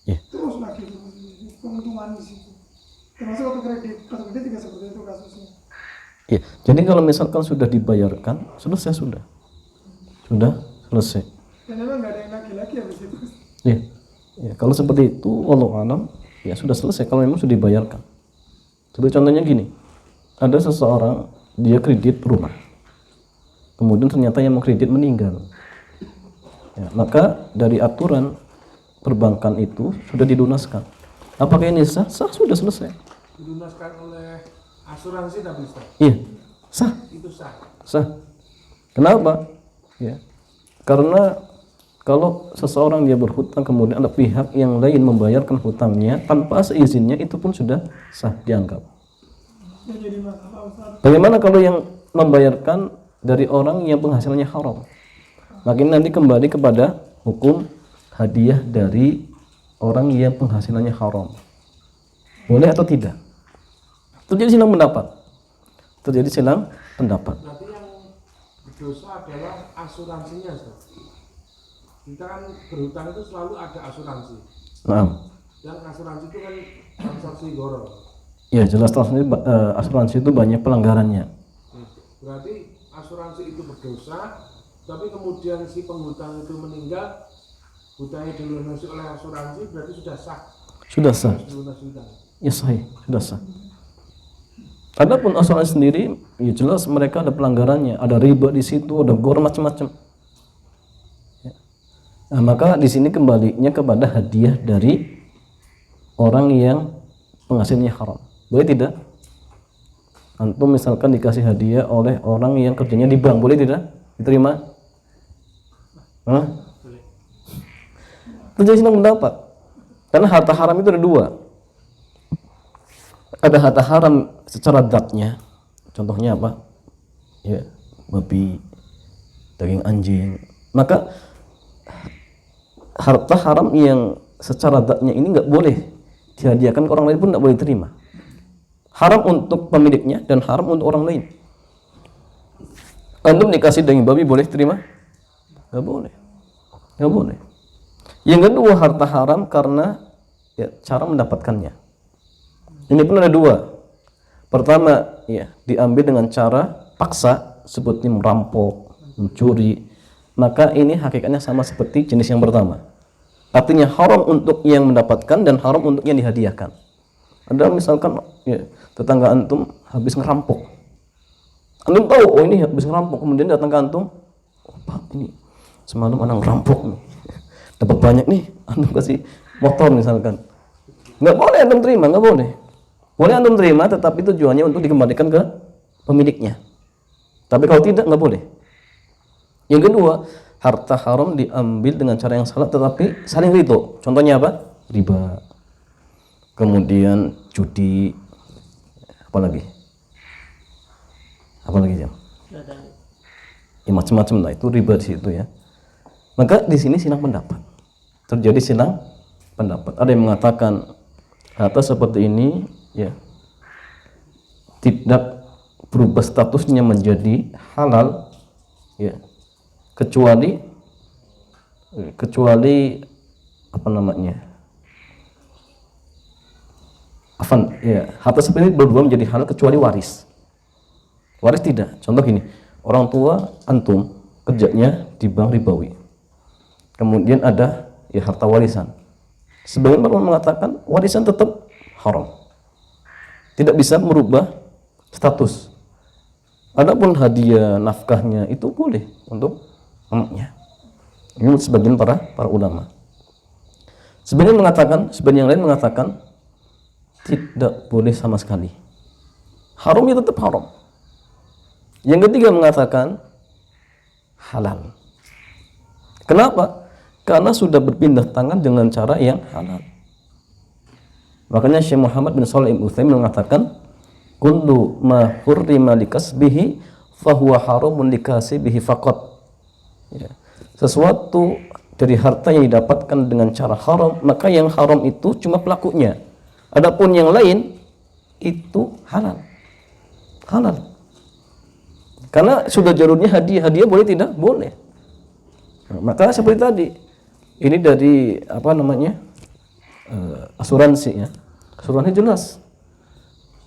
Iya. Terus lagi keuntungan di situ. Termasuk kartu kredit juga seperti itu kasusnya. Ya, jadi kalau misalkan sudah dibayarkan, selesai sudah selesai. Dan memang nggak ada yang lagi habis itu. Ya, ya kalau seperti itu, wallahu alam, ya sudah selesai kalau memang sudah dibayarkan. Seperti contohnya gini, ada seseorang dia kredit rumah, kemudian ternyata yang mau kredit meninggal. Ya, maka dari aturan perbankan itu sudah dilunaskan. Apakah ini sah? Sah, sudah selesai. Dilunaskan oleh asuransi tapi Ustaz. Iya, sah. Itu sah. Sah. Kenapa? Ya. Karena kalau seseorang dia berhutang kemudian ada pihak yang lain membayarkan hutangnya tanpa seizinnya, itu pun sudah sah dianggap. Yang jadi masalah Ustaz. Bagaimana kalau yang membayarkan dari orang yang penghasilannya haram? Makin nanti kembali kepada hukum hadiah dari orang yang penghasilannya haram. Boleh atau tidak? Terjadi silang pendapat. Berarti yang berdosa adalah asuransinya Ustaz. Kita kan berhutang itu selalu ada asuransi. Nah, Yang asuransi itu kan transaksi goro. ya jelas asuransi itu banyak pelanggarannya. Berarti asuransi itu berdosa, tapi kemudian si penghutang itu meninggal, hutangnya dilunasi oleh asuransi, berarti sudah sah. Sudah sah. Dilunasi hutang. Ya sahih, sudah sah. Adapun asuransi sendiri, ya jelas mereka ada pelanggarannya, ada riba di situ, ada gor macam-macam. Ya. Nah, maka di sini kembalinya kepada hadiah dari orang yang penghasilnya haram. Boleh tidak? Antum misalkan dikasih hadiah oleh orang yang kerjanya di bank, boleh tidak? Diterima? Hah? Terjadi silang pendapat. Karena harta haram itu ada 2. Ada harta haram secara zatnya, contohnya apa? Ya, babi, daging anjing. Maka harta haram yang secara zatnya ini nggak boleh dihadiahkan ke orang lain pun nggak boleh terima. Haram untuk pemiliknya dan haram untuk orang lain. Antum dikasih daging babi boleh terima? Nggak boleh. Nggak boleh. Yang kedua harta haram karena ya, cara mendapatkannya. Ini pun ada 2. Pertama, ya, diambil dengan cara paksa seperti merampok, mencuri. Maka ini hakikatnya sama seperti jenis yang pertama. Artinya haram untuk yang mendapatkan dan haram untuk yang dihadiahkan. Ada misalkan ya, tetangga antum habis ngerampok. Antum tahu, oh ini habis ngerampok, kemudian datang ke antum, oh Pak, ini semalam anak ngerampok nih. Dapat banyak nih, antum kasih motor misalkan. Nggak boleh antum terima, nggak boleh. Boleh antum terima, tetapi tujuannya untuk dikembalikan ke pemiliknya. Tapi kalau tidak, nggak boleh. Yang kedua, harta haram diambil dengan cara yang salah tetapi saling ridho. Contohnya apa? Riba. Kemudian judi. Apalagi jam? Ya, macam-macam lah, itu riba di situ ya. Maka di sini silang pendapat. Terjadi silang pendapat. Ada yang mengatakan harta seperti ini ya tidak berubah statusnya menjadi halal ya, kecuali apa namanya? Harta seperti ini berubah menjadi halal kecuali waris. Waris tidak. Contoh gini, orang tua antum kerjanya di bank ribawi. Kemudian ada ya harta warisan. Sebagian orang mengatakan warisan tetap haram. Tidak bisa merubah status. Adapun hadiah nafkahnya itu boleh untuk anaknya. Ini sebagian para ulama. Sebagian yang lain mengatakan tidak boleh sama sekali. Haramnya tetap haram. Yang ketiga mengatakan halal. Kenapa? Karena sudah berpindah tangan dengan cara yang halal. Makanya Syekh Muhammad bin Shalih Al-Utsaimin mengatakan kullu ma hurrima likasbihi fahuwa haramun likasibihi faqat. Ya. Sesuatu dari harta yang didapatkan dengan cara haram, maka yang haram itu cuma pelakunya. Adapun yang lain itu halal. Halal. Karena sudah jalurnya hadiah boleh tidak? Boleh. Nah, maka seperti tadi, ini dari apa namanya asuransi ya. Asuransi jelas.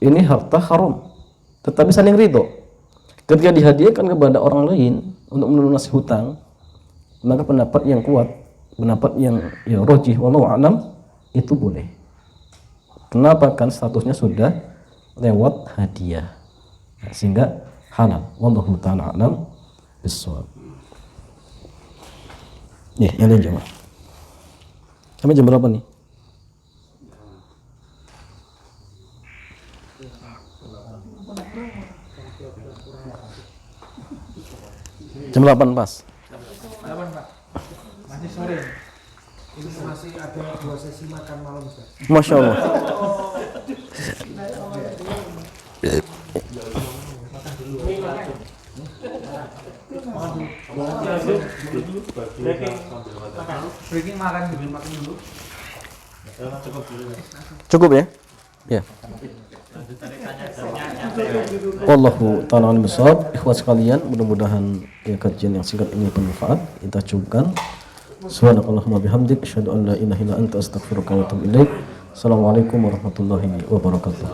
Ini harta haram, tetapi saling ridho. Ketika dihadiahkan kepada orang lain untuk melunasi hutang, maka pendapat yang kuat, pendapat yang rajih wallahu a'lam itu boleh. Kenapa? Kan statusnya sudah lewat hadiah, sehingga halal. Wallahu ta'ala a'lam bissawab. Yang lain jemaah. Sampai jam berapa nih? Jam 8 pas. 8 Pak. Masih sore. Ini masih ada 2 sesi makan malam Ustaz. Masya Allah. Breaking makan dulu. Cukup ya? Ya. Wallahu ta'ala alim bissawab. Ikhwas sekalian, mudah-mudahan ya kajian yang singkat ini bermanfaat. Kita cukupkan. Subhanakallahumma bihamdik asyhadu an la ilaha illa anta astaghfiruka wa atubu ilaik. Assalamualaikum warahmatullahi wabarakatuh.